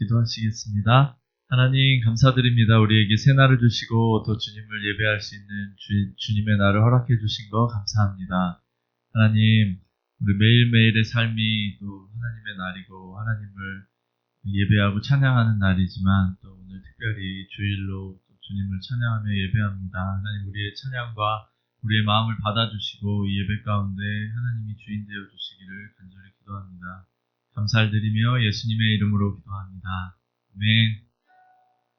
기도하시겠습니다. 하나님 감사드립니다. 우리에게 새 날을 주시고 또 주님을 예배할 수 있는 주님의 날을 허락해 주신 거 감사합니다. 하나님, 우리 매일매일의 삶이 또 하나님의 날이고 하나님을 예배하고 찬양하는 날이지만 또 오늘 특별히 주일로 또 주님을 찬양하며 예배합니다. 하나님, 우리의 찬양과 우리의 마음을 받아주시고 이 예배 가운데 하나님이 주인 되어 주시기를 간절히 기도합니다. 감사를 드리며 예수님의 이름으로 기도합니다. 아멘.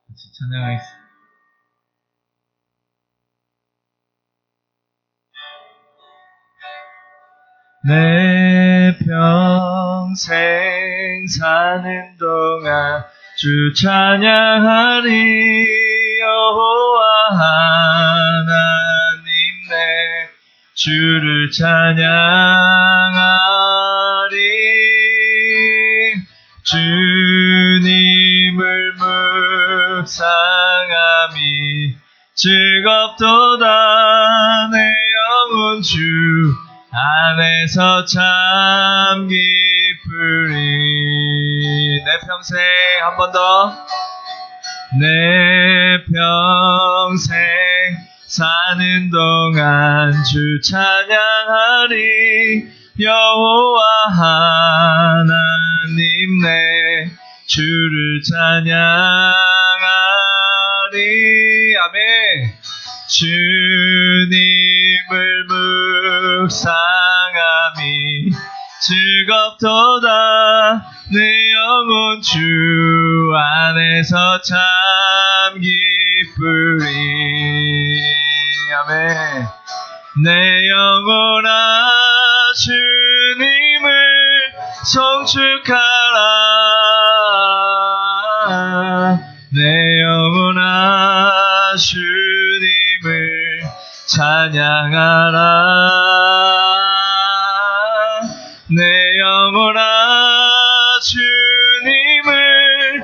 같이 찬양하겠습니다. 내 평생 사는 동안 주 찬양하리. 여호와 하나님 내 주를 찬양하리. 주님을 묵상함이 즐겁도다. 내 영혼 주 안에서 참 기쁘리. 내 평생 한 번 더. 내 평생 사는 동안 주 찬양하리. 여호와 하나님 내 주를 찬양하리. 아멘. 주님을 묵상함이 즐겁도다. 내 영혼 주 안에서 참 기쁘리. 아멘. 내 영혼아 주님을 송축하라. 내 영혼아 주님을 찬양하라. 내 영혼아 주님을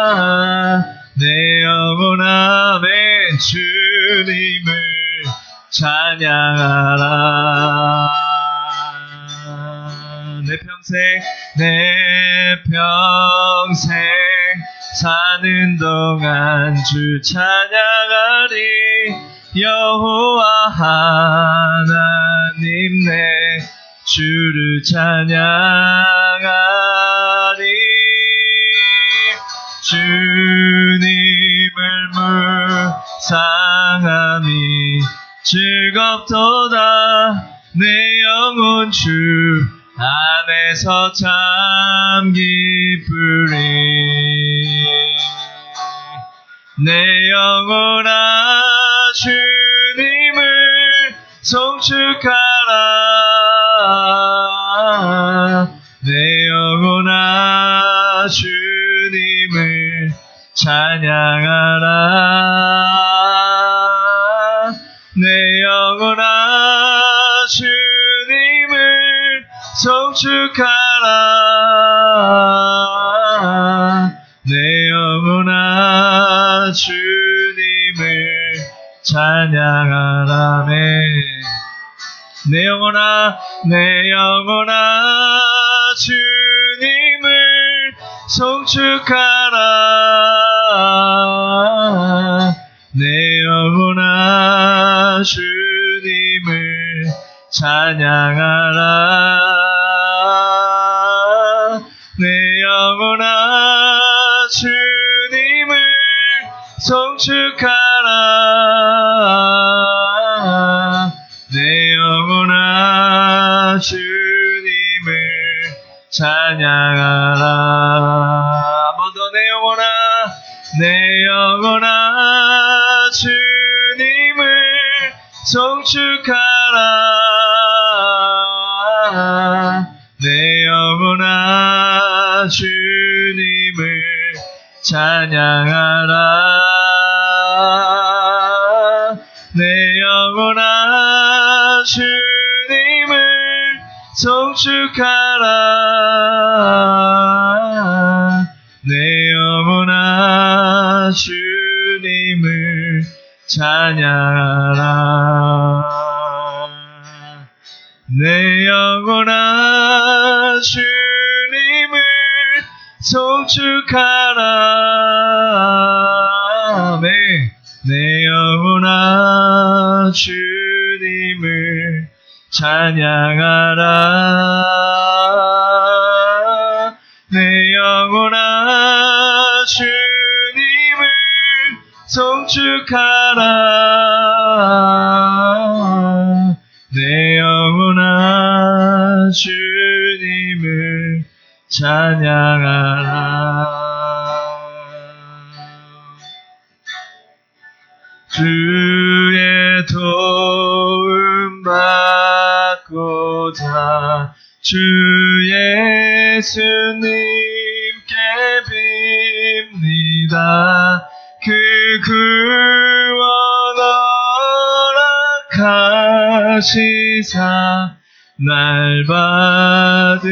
송축하라. 내 영혼아 맨 주님을 찬양하라. 내 평생 사는 동안 주 찬양하리. 여호와 하나님 내 주를 찬양하리. 주님을 묵상함이 즐겁도다. 내 영혼 주 안에서 참 기쁘리. 내 영혼아 주님을 송축하라. 내 영혼아 주님을 찬양하라. 내 영혼아 주님을 송축하라. 내 영혼아 주님을 찬양하라. 내 영혼아 주님을 송축하라. 내 영혼아 주님을 찬양하라. 내 영혼아 주님을 송축하라. 내 영혼아 주님을 찬양하라. 한 번 더. 내 영혼아 주님을 송축하라. 내 영혼아 주님을 찬양하라. 내 영혼아 주님을 송축하라. 내 영혼아 주님을 찬양하라. 내 영혼아 주님을 송축하라. 내 영혼아 주님을 찬양하라. 내 영혼아 주님을 송축하라. 내 영혼아 주님을 찬양하라. 주의 도움 받고자 주 예수님께 빕니다. 그 구원 허락하시사 날 받으옵소서.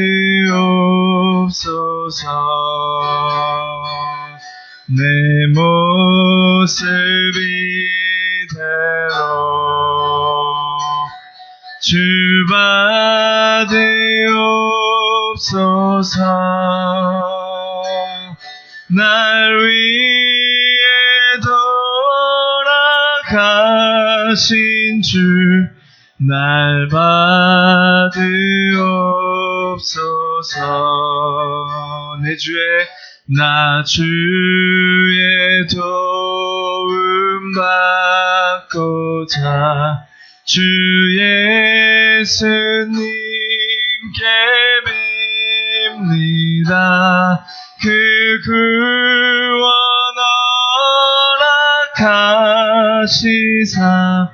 내 모습 이대로 주 받으옵소서. 날 위해 돌아가신 주 날 받으옵소서. 나 주의 도움 받고자 주 예수님께 빕니다. 그 구원 허락하시사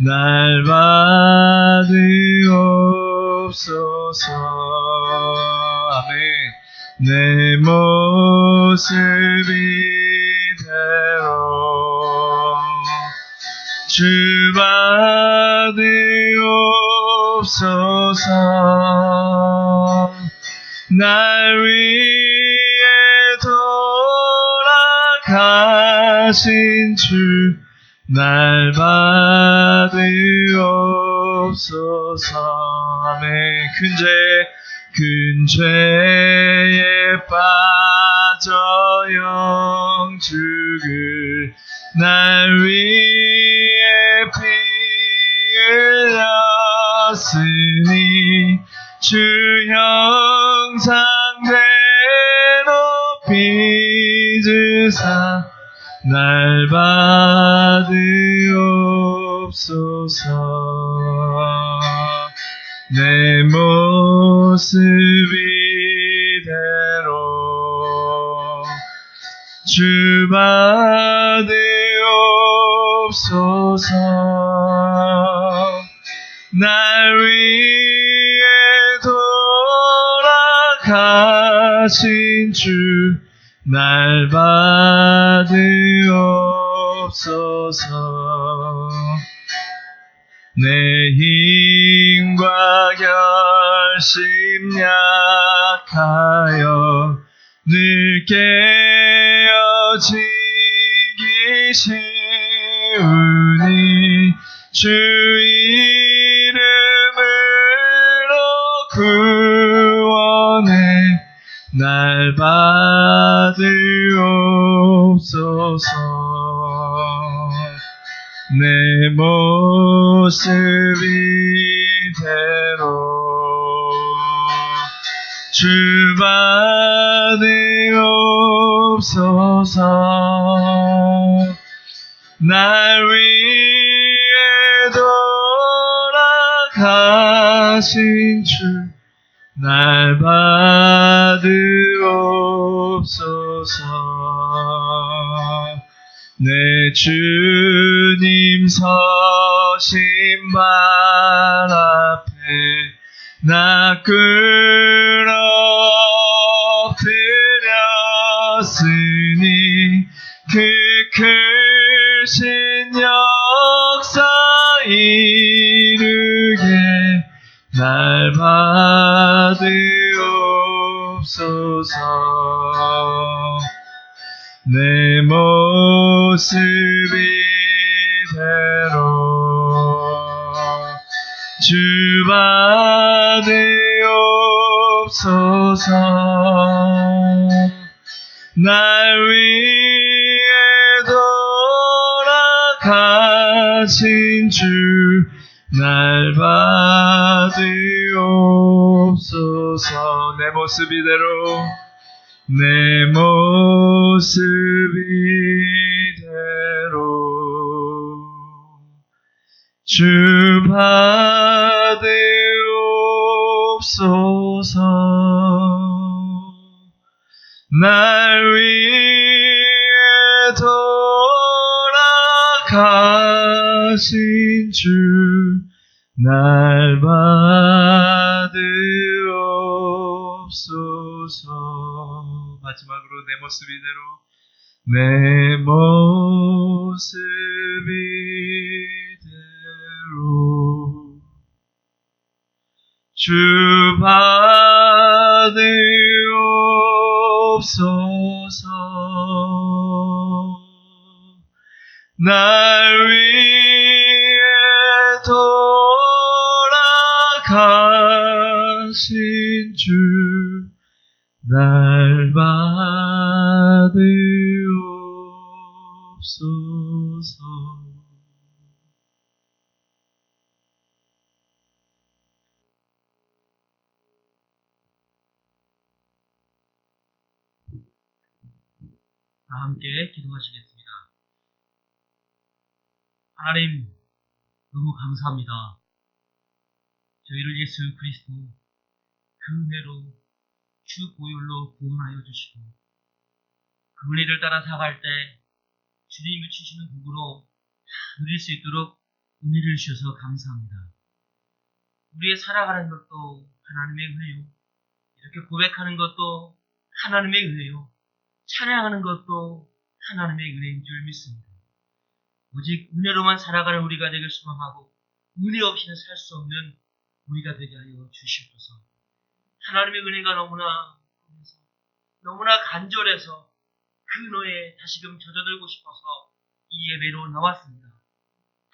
날 받으옵소서. 아멘. 내 모습 이대로 주 받으옵소서. 날 위해 돌아가신 주 날 받으옵소서. 아멘. 큰 죄에 빠져 영죽을 날 위해 피 흘렸으니 주 형상대로 빚으사 날 받으옵소서. 내 모습 이대로 주 받으옵소서. 날 위해 돌아가신 주 날 받으옵소서. 내 힘과 결심 약하여 늘 깨어지기 쉬우니 주 이름으로 구원해 날 받으옵소서. 내 모습 이대로 주 받으옵소서. 날 위해 돌아가신 주 날 받으옵소서. 내 주님 서신 발 앞에 나 끌어엎드렸으니 그 크신 역사 이루게 날 받으옵소서. 내 모습 이대로 주 받으옵소서. 날 위해 돌아가신 주 날 받으옵소서. 내 모습 이대로 내 모습 이대로 주 받으옵소서. 날 위해 돌아가신 주 날 받으옵소서. 마지막으로 내 모습 이대로 내 모습 이대로 주 받으옵소서. 날 위해 돌아가신 주 날 받으옵소서. 다 함께 기도하시겠습니다. 하나님, 너무 감사합니다. 저희를 예수 그리스도 그 은혜로 주 보혈로 구원하여 주시고 그 은혜를 따라 살아갈 때 주님이 주시는 복으로 누릴 수 있도록 은혜를 주셔서 감사합니다. 우리의 살아가는 것도 하나님의 은혜요, 이렇게 고백하는 것도 하나님의 은혜요, 찬양하는 것도 하나님의 은혜인 줄 믿습니다. 오직 은혜로만 살아가는 우리가 되길 소망하고 은혜 없이는 살 수 없는 우리가 되게 하여 주시옵소서. 하나님의 은혜가 너무나 간절해서 그 은혜에 다시금 젖어들고 싶어서 이 예배로 나왔습니다.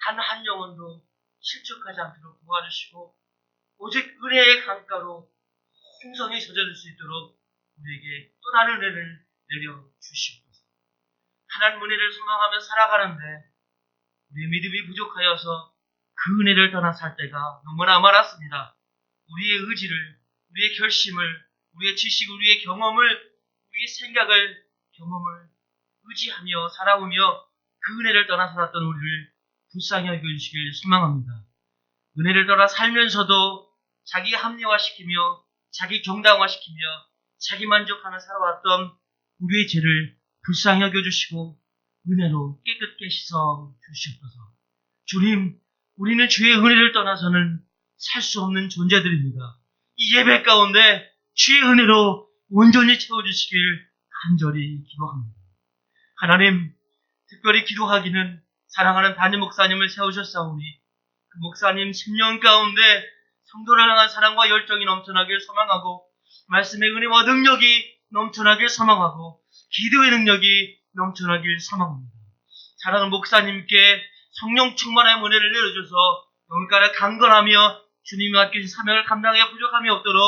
단 한 영혼도 실족하지 않도록 도와주시고 오직 은혜의 강가로 풍성히 젖어들 수 있도록 우리에게 또 다른 은혜를 내려주시옵소서. 하나님 은혜를 소망하며 살아가는데 우리의 믿음이 부족하여서 그 은혜를 떠나 살 때가 너무나 많았습니다. 우리의 의지를, 우리의 결심을, 우리의 지식, 우리의 경험을, 우리의 생각을, 경험을 의지하며 살아오며 그 은혜를 떠나 살았던 우리를 불쌍히 여겨주시길 소망합니다. 은혜를 떠나 살면서도 자기 합리화시키며 자기 정당화시키며 자기 만족하며 살아왔던 우리의 죄를 불쌍히 여겨주시고 은혜로 깨끗게 씻어 주시옵소서. 주님, 우리는 주의 은혜를 떠나서는 살 수 없는 존재들입니다. 이 예배 가운데 주의 은혜로 온전히 채워주시길 간절히 기도합니다. 하나님, 특별히 기도하기는 사랑하는 담임 목사님을 세우셨사오니 그 목사님 10년 가운데 성도를 향한 사랑과 열정이 넘쳐나길 소망하고 말씀의 은혜와 능력이 넘쳐나길 소망하고 기도의 능력이 넘쳐나길 소망합니다. 사랑하는 목사님께 성령 충만의 은혜를 내려줘서 영혼가를 강건하며 주님이 맡기신 사명을 감당해 부족함이 없도록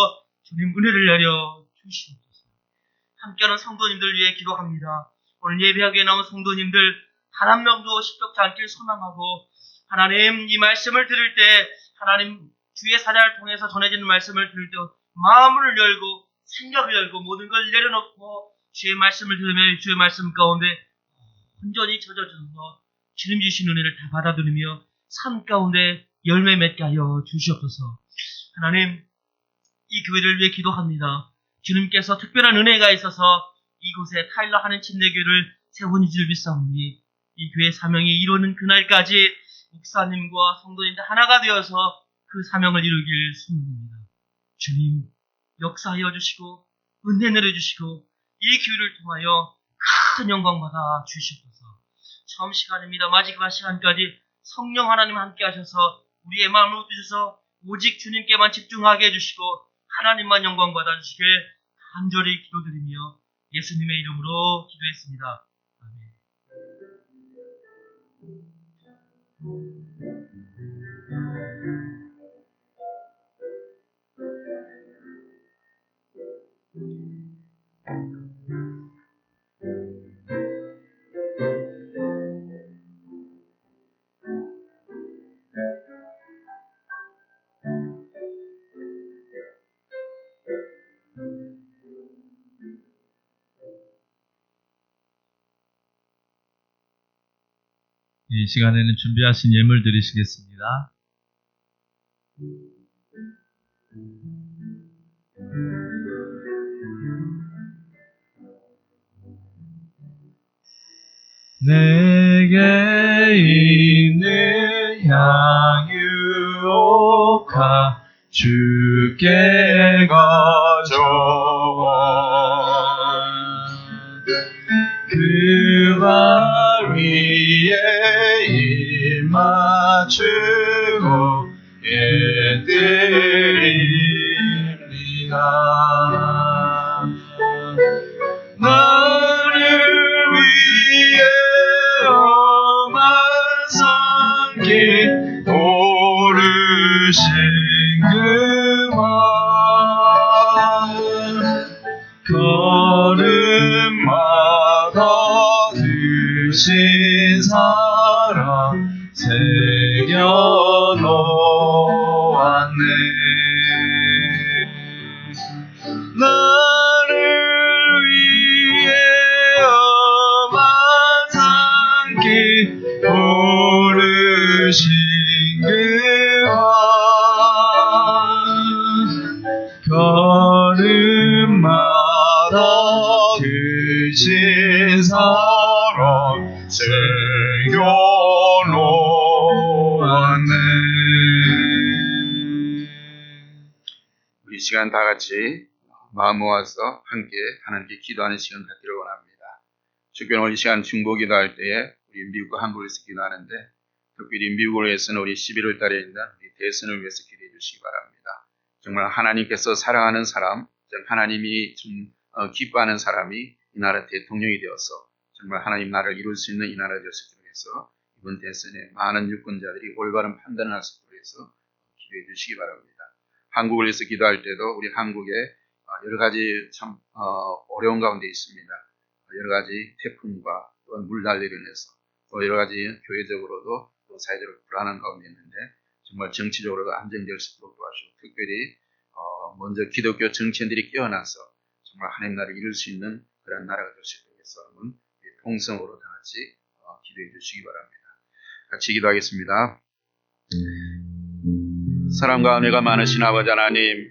주님 은혜를 내려 주시옵소서. 함께하는 성도님들 위해 기도합니다. 오늘 예배하게 나온 성도님들 단 한 명도 십적지 않길 소망하고 하나님 이 말씀을 들을 때 하나님 주의 사자를 통해서 전해지는 말씀을 들을 때 마음을 열고 생각을 열고 모든 걸 내려놓고 주의 말씀을 들으며 주의 말씀 가운데 온전히 젖어져서 주님 주신 은혜를 다 받아들이며 삶 가운데 열매 맺게 하여 주시옵소서. 하나님, 이 교회를 위해 기도합니다. 주님께서 특별한 은혜가 있어서 이곳에 타일러 하는 침례교회를 세우니 줄 믿사오니 이 교회 사명이 이루는 그날까지 목사님과 성도님들 하나가 되어서 그 사명을 이루길 소망합니다. 주님, 역사하여 주시고 은혜 내려주시고 이 교회를 통하여 큰 영광 받아 주시옵소서. 처음 시간입니다. 마지막 시간까지 성령 하나님 함께 하셔서 우리의 마음을 붙드셔서 오직 주님께만 집중하게 해주시고 하나님만 영광 받아 주시길 간절히 기도드리며 예수님의 이름으로 기도했습니다. 아멘. 이 시간에는 준비하신 예물 드리시겠습니다. 내게 있는 향유옥화 주께 가져와 그 발 위에 입 맞추고 예드립니다. 나를 위해 엄한 산길 오르신 그만 걸음마다 드신 사랑 새겨놓았네. 나를 위해 엄한 산길 오르신 그와 걸음마다 드신 사랑 새겨놓았네. 우리 시간 다 같이 마음 모아서 함께 하나님께 기도하는 시간 갖기를 원합니다. 주께는 우리 시간 중보 기도할 때에 우리 미국과 한국에서 기도하는데 특별히 미국을 위해서는 우리 11월 달에 있는 우리 대선을 위해서 기도해 주시기 바랍니다. 정말 하나님께서 사랑하는 사람, 하나님이 기뻐하는 사람이 이 나라 대통령이 되어서 정말 하나님 나라를 이룰 수 있는 이 나라 되었을 위해서 이번 대선에 많은 유권자들이 올바른 판단을 할 수 있도록 해서 기도해 주시기 바랍니다. 한국을 위해서 기도할 때도 우리 한국에 여러 가지 참 어려운 가운데 있습니다. 여러 가지 태풍과 또 물난리로 인해서 또 여러 가지 교회적으로도 또 사회적으로 불안한 가운데 있는데 정말 정치적으로도 안정될 수 있도록 도와주시고 특별히 먼저 기독교 정치인들이 깨어나서 정말 하나님 나라를 이룰 수 있는 그런 나라가 될 수 있도록 해서 여러분 통성으로 다 같이 기도해 주시기 바랍니다. 같이 기도하겠습니다. 사랑과 은혜가 많으신 아버지 하나님,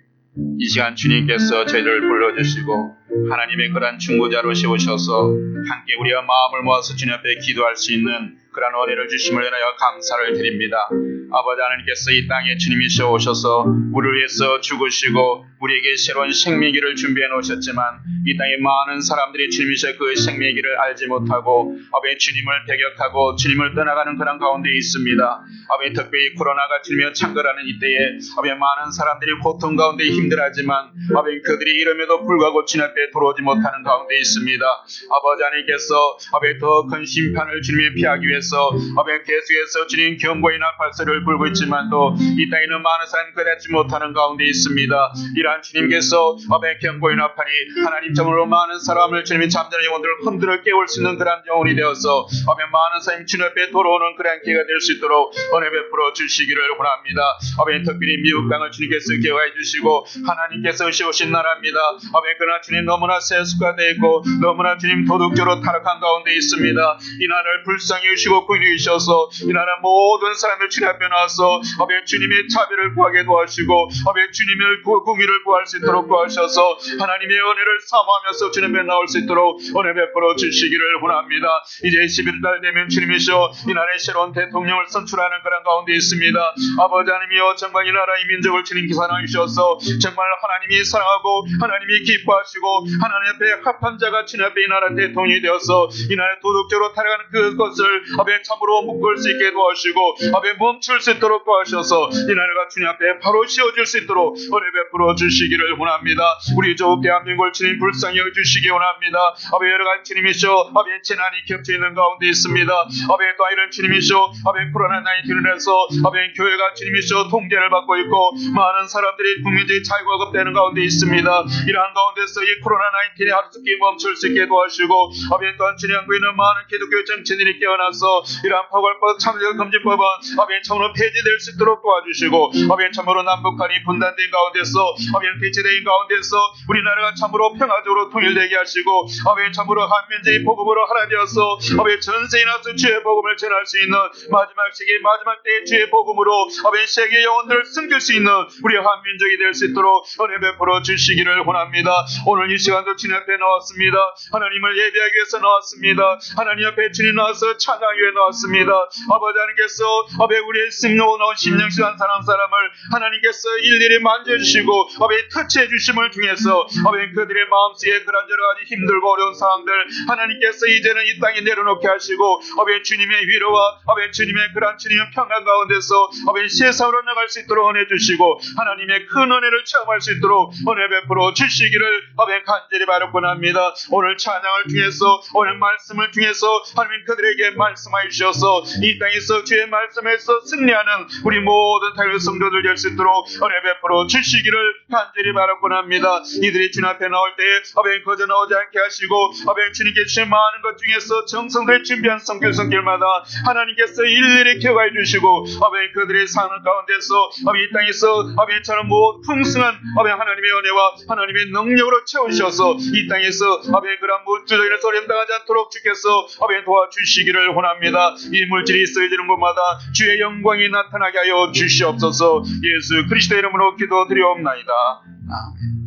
이 시간 주님께서 저희를 불러주시고 하나님의 그런 중보자로 세우셔서 함께 우리가 마음을 모아서 주님 앞에 기도할 수 있는 그런 은혜를 주심을 인하여 감사를 드립니다. 아버지 하나님께서 이 땅에 주님이셔 오셔서 우리를 위해서 죽으시고 우리에게 새로운 생명기를 준비해 놓으셨지만 이 땅에 많은 사람들이 주님이셔 그 생명기를 알지 못하고 아버지 주님을 배격하고 주님을 떠나가는 그런 가운데 있습니다. 아버지 특별히 코로나가 주님이여 창궐하는 이때에 아버지 많은 사람들이 고통 가운데 힘들어하지만 아버지 그들이 이름에도 불구하고 주님 앞에 들어오지 못하는 가운데 있습니다. 아버지 하나님께서 아버지 더 큰 심판을 주님에 피하기 위해서 아버지 계속해서 주님 경고이나 발설을 불고 있지만도 이 땅에는 많은 사람이 그렇지 못하는 가운데 있습니다. 이러한 주님께서 아버지 경고이나 파니 하나님 점으로 많은 사람을 주님이 잠자는 영혼들을 흔들어 깨울 수 있는 그런 영혼이 되어서 아버지 많은 사람이 주님 앞에 돌아오는 그런 기회가 될 수 있도록 은혜 베풀어 주시기를 원합니다. 아버지 특별히 미국 땅을 주님께서 기억해 주시고 하나님께서 세우신 나라입니다. 아버지 그러나 주님 너무나 세속화되어 있고 너무나 주님 도덕적으로 타락한 가운데 있습니다. 이 나라를 불쌍히 여기시고 긍휼히 여기셔서 이 나라 모든 사람들 주님 앞에 나와서 아버지 주님의 자비를 구하게 도와주시고 아버지 주님의 긍휼을 구할 수 있도록 도와주셔서 하나님의 은혜를 사모하면서 주님 앞에 나올 수 있도록 은혜 베풀어 주시기를 원합니다. 이제 11달 되면 주님이셔 이 나라의 새로운 대통령을 선출하는 그런 가운데 있습니다. 아버지 하나님이여 정말 이 나라의 민족을 주님께서 사랑하셔서 정말 하나님이 사랑하고 하나님이 기뻐하시고 하나님 앞에 합한 자가 주님 앞에 이 나라 대통령이 되어서 이 나라의 도덕적으로 타락하는 그것을 아버지 참으로 묶을 수 있게 도와주시고 아버지 멈출 수 있도록 도와주셔서 이 나라가 주님 앞에 바로 세워질 수 있도록 은혜 베풀어 주시기를 원합니다. 우리 저 대한민국을 주님 불쌍히 여주시기 원합니다. 아버지 여러 가지 주님이셔 아버지 재난이 겹쳐 있는 가운데 있습니다. 아버지 또 이런 주님이셔 아버지 코로나19로 인해서 아버지 교회가 주님이셔 통제를 받고 있고 많은 사람들이 국민적인 자유가 급되는 가운데 있습니다. 이러한 가운데서 이 코로나19의 하루속히 멈출 수 있게 도와주시고 아버지 또한 주님 한국에 있는 많은 기독교 정치인들이 깨어나서 주셔서 이러한 포괄법 참여금지법은 아멘 참으로 폐지될 수 있도록 도와주시고 아멘 참으로 남북한이 분단된 가운데서 아멘 대치된 가운데서 우리나라가 참으로 평화적으로 통일되게 하시고 아멘 참으로 한민족이 복음으로 하나 되어서 아멘 전세에 나서 주의 복음을 전할 수 있는 마지막 시기 마지막 때의 주의 복음으로 아멘 세계 영혼들을 숨길 수 있는 우리 한민족이 될 수 있도록 은혜 베풀어 주시기를 원합니다. 오늘 이 시간도 주님 앞에 나왔습니다. 하나님을 예배하기 위해서 나왔습니다. 하나님 앞에 주님 나와서 찬양 위에 나왔습니다. 아버지 하나님께서 아버지 우리의 심노나온 심령시한 사람을 하나님께서 일일이 만져주시고 아버지 터치해 주심을 통해서 아버지 그들의 마음속에 그런 여러 가지 힘들고 어려운 상황들 하나님께서 이제는 이 땅에 내려놓게 하시고 아버지 주님의 위로와 아버지 주님의 그런 주님의 평강 가운데서 아버지 세상으로 나갈 수 있도록 은혜 주시고 하나님의 큰 은혜를 체험할 수 있도록 은혜 베풀어 주시기를 아버지 간절히 바라곤 합니다. 오늘 찬양을 통해서 오늘 말씀을 통해서 하나님 그들에게 말씀하여 주셔서 이 땅에서 주의 말씀에서 승리하는 우리 모든 타교 성도들 될 수 있도록 은혜 베풀어 주시기를 간절히 바라곤 합니다. 이들이 주님 앞에 나올 때에 아버지 거저 나오지 않게 하시고 아버지 주님께 주신 많은 것 중에서 정성들을 준비한 성길마다 하나님께서 일일이 켜가해 주시고 아버지 그들의 삶 가운데서 아버지 이 땅에서 아버지처럼 풍성한 아버지 하나님의 은혜와 하나님의 능력으로 채우셔서 이 땅에서 아버지 그런 물질적인 소리에 당하지 않도록 주께서 아버지 도와주시기를 원합니다. 이 물질이 있어지는 곳마다 주의 영광이 나타나게 하여 주시옵소서. 예수 그리스도의 이름으로 기도드리옵나이다. 아멘.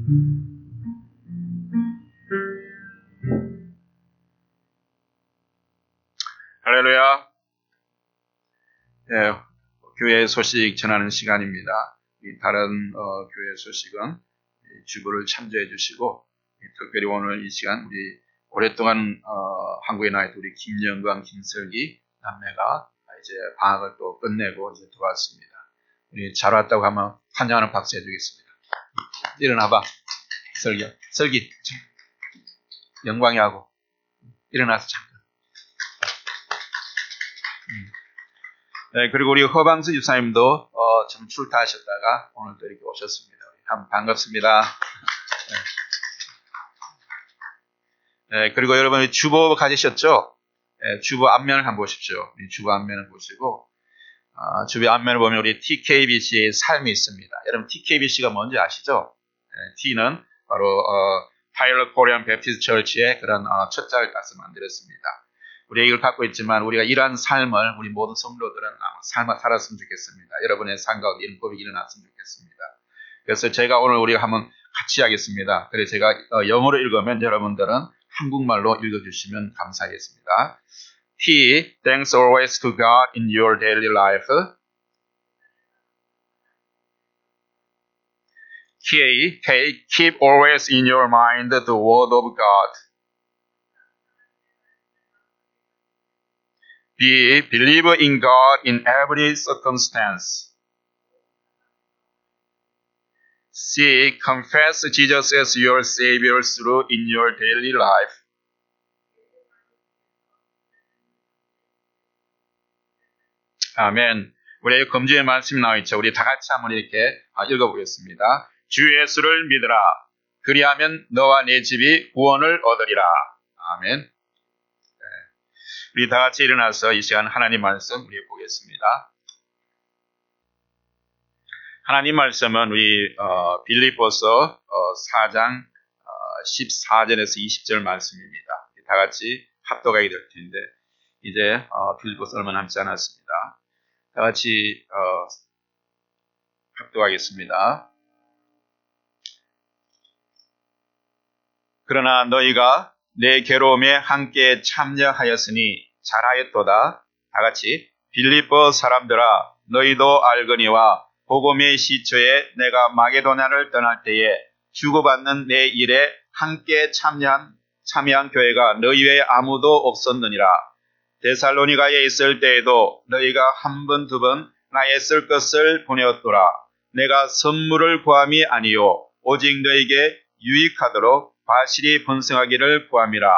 할렐루야. 예, 교회 소식 전하는 시간입니다. 다른 교회 소식은 주보를 참조해 주시고 특별히 오늘 이 시간 우리 오랫동안 한국에 나와 있던 우리 김영광, 김설기 남매가 이제 방학을 또 끝내고 이제 들어왔습니다. 우리 잘 왔다고 하면 환영하는 박수 해주겠습니다. 일어나봐, 설기, 영광이 하고 일어나서 잠깐. 네, 그리고 우리 허방수 집사님도 좀 출타하셨다가 오늘 또 이렇게 오셨습니다. 반갑습니다. 네, 그리고 여러분 주보 가지셨죠? 네, 주보 앞면을 한번 보십시오. 주보 앞면을 보시고 주보 앞면을 보면 우리 TKBC의 삶이 있습니다. 여러분 TKBC가 뭔지 아시죠? 네, T는 바로 Tyler Korean Baptist Church의 그런 첫 장을 따서 만들었습니다. 우리가 이걸 갖고 있지만 우리가 이러한 삶을 우리 모든 성도들은 삶을 살았으면 좋겠습니다. 여러분의 삶 가운데 이런 법이 일어났으면 좋겠습니다. 그래서 제가 오늘 우리가 한번 같이 하겠습니다. 그래서 제가 영어로 읽으면 여러분들은 한국말로 읽어주시면 감사하겠습니다. T. Thanks always to God in your daily life. K. Keep always in your mind the word of God. B. Believe in God in every circumstance. C. Confess Jesus as your Savior through in your daily life. 아멘. 우리 금주의 말씀 나와 있죠. 우리 다 같이 한번 이렇게 읽어보겠습니다. 주 예수를 믿으라. 그리하면 너와 내 집이 구원을 얻으리라. 아멘. 우리 다 같이 일어나서 이 시간 하나님 말씀 우리 보겠습니다. 하나님 말씀은 우리 빌립보서 4장 14절에서 20절 말씀입니다. 다 같이 합독하게 될 텐데 이제 빌립보서 얼마 남지 않았습니다. 다 같이 합독하겠습니다. 그러나 너희가 내 괴로움에 함께 참여하였으니 잘하였도다. 다 같이 빌립보 사람들아 너희도 알거니와 복음의 시초에 내가 마게도냐를 떠날 때에 주고받는 내 일에 함께 참여한 교회가 너희 외에 아무도 없었느니라. 데살로니가에 있을 때에도 너희가 한 번 두 번 나의 쓸 것을 보내었더라. 내가 선물을 구함이 아니요 오직 너에게 유익하도록 바실이 번성하기를 구함이라.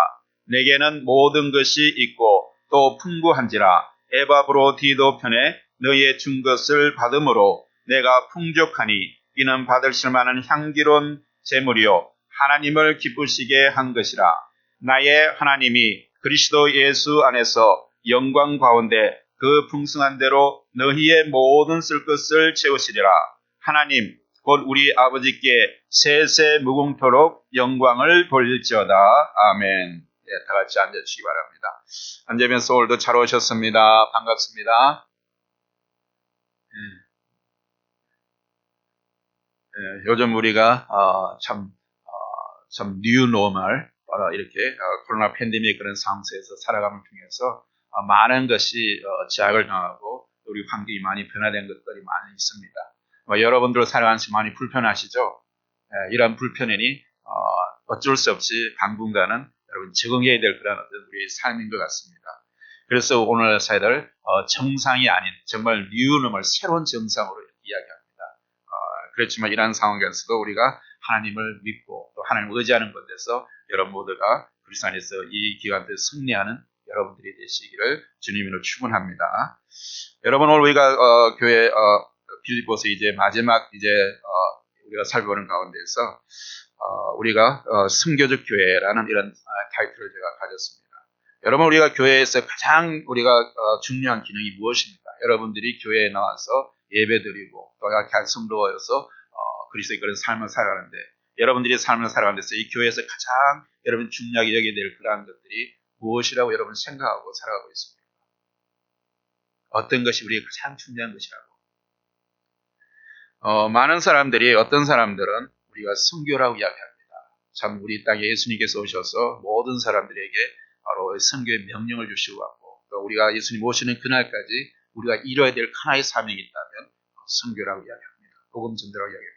내게는 모든 것이 있고 또 풍부한지라. 에바브로디도 편에 너희의 준 것을 받음으로 내가 풍족하니 이는 받으실 만한 향기로운 제물이요 하나님을 기쁘시게 한 것이라. 나의 하나님이 그리스도 예수 안에서 영광 가운데 그 풍성한 대로 너희의 모든 쓸 것을 채우시리라. 하나님 곧 우리 아버지께 세세 무궁토록 영광을 돌릴지어다. 아멘. 예, 다 같이 앉아주시기 바랍니다. 앉으면서 오늘도 잘 오셨습니다. 반갑습니다. 요즘 우리가 참 뉴노멀 이렇게 코로나 팬데믹 그런 상황 속에서 살아감을 통해서 많은 것이 제약을 당하고 우리 환경이 많이 변화된 것들이 많이 있습니다. 여러분들 살아가면서 많이 불편하시죠? 이런 불편이니 어쩔 수 없이 당분간은 여러분 적응해야 될 그런 어떤 우리의 삶인 것 같습니다. 그래서 오늘 사회들 정상이 아닌 정말 뉴노멀 새로운 정상으로 이야기합니다. 그렇지만 이러한 상황에서도 우리가 하나님을 믿고 또 하나님을 의지하는 것에서 여러분 모두가 그리스도 안에서 이 기간 때 승리하는 여러분들이 되시기를 주님으로 축원합니다. 여러분 오늘 우리가 교회 빌립보서 이제 마지막 이제 우리가 살펴보는 가운데서 우리가 선교적 교회라는 이런 타이틀을 제가 가졌습니다. 여러분 우리가 교회에서 가장 우리가 중요한 기능이 무엇입니까? 여러분들이 교회에 나와서 예배드리고 또 약한 성도여서 그리스도의 그런 삶을 살아가는데 여러분들이 삶을 살아가는 데서 이 교회에서 가장 여러분 중요하게 여겨야 될 그러한 것들이 무엇이라고 여러분 생각하고 살아가고 있습니까? 어떤 것이 우리의 가장 중요한 것이라고? 많은 사람들이 어떤 사람들은 우리가 선교라고 이야기합니다. 참 우리 땅에 예수님께서 오셔서 모든 사람들에게 바로 선교의 명령을 주시고 왔고 또 우리가 예수님 오시는 그날까지 우리가 이뤄야 될 하나의 사명이 있다면 선교라고 이야기합니다. 복음 전도라고 이야기합니다.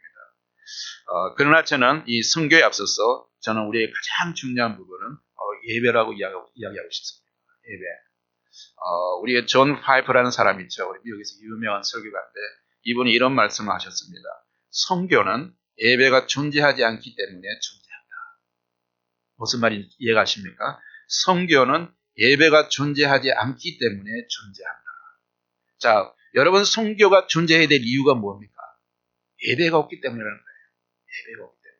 그러나 저는 이 선교에 앞서서 저는 우리의 가장 중요한 부분은 바로 예배라고 이야기하고 싶습니다. 예배. 우리의 존 파이프라는 사람이 있죠. 우리 미국에서 유명한 설교가인데 이분이 이런 말씀을 하셨습니다. 선교는 예배가 존재하지 않기 때문에 존재한다. 무슨 말인지 이해가십니까? 선교는 예배가 존재하지 않기 때문에 존재한다. 자, 여러분 선교가 존재해야 될 이유가 뭡니까? 예배가 없기 때문이라는 거예요. 예배가 없기 때문에.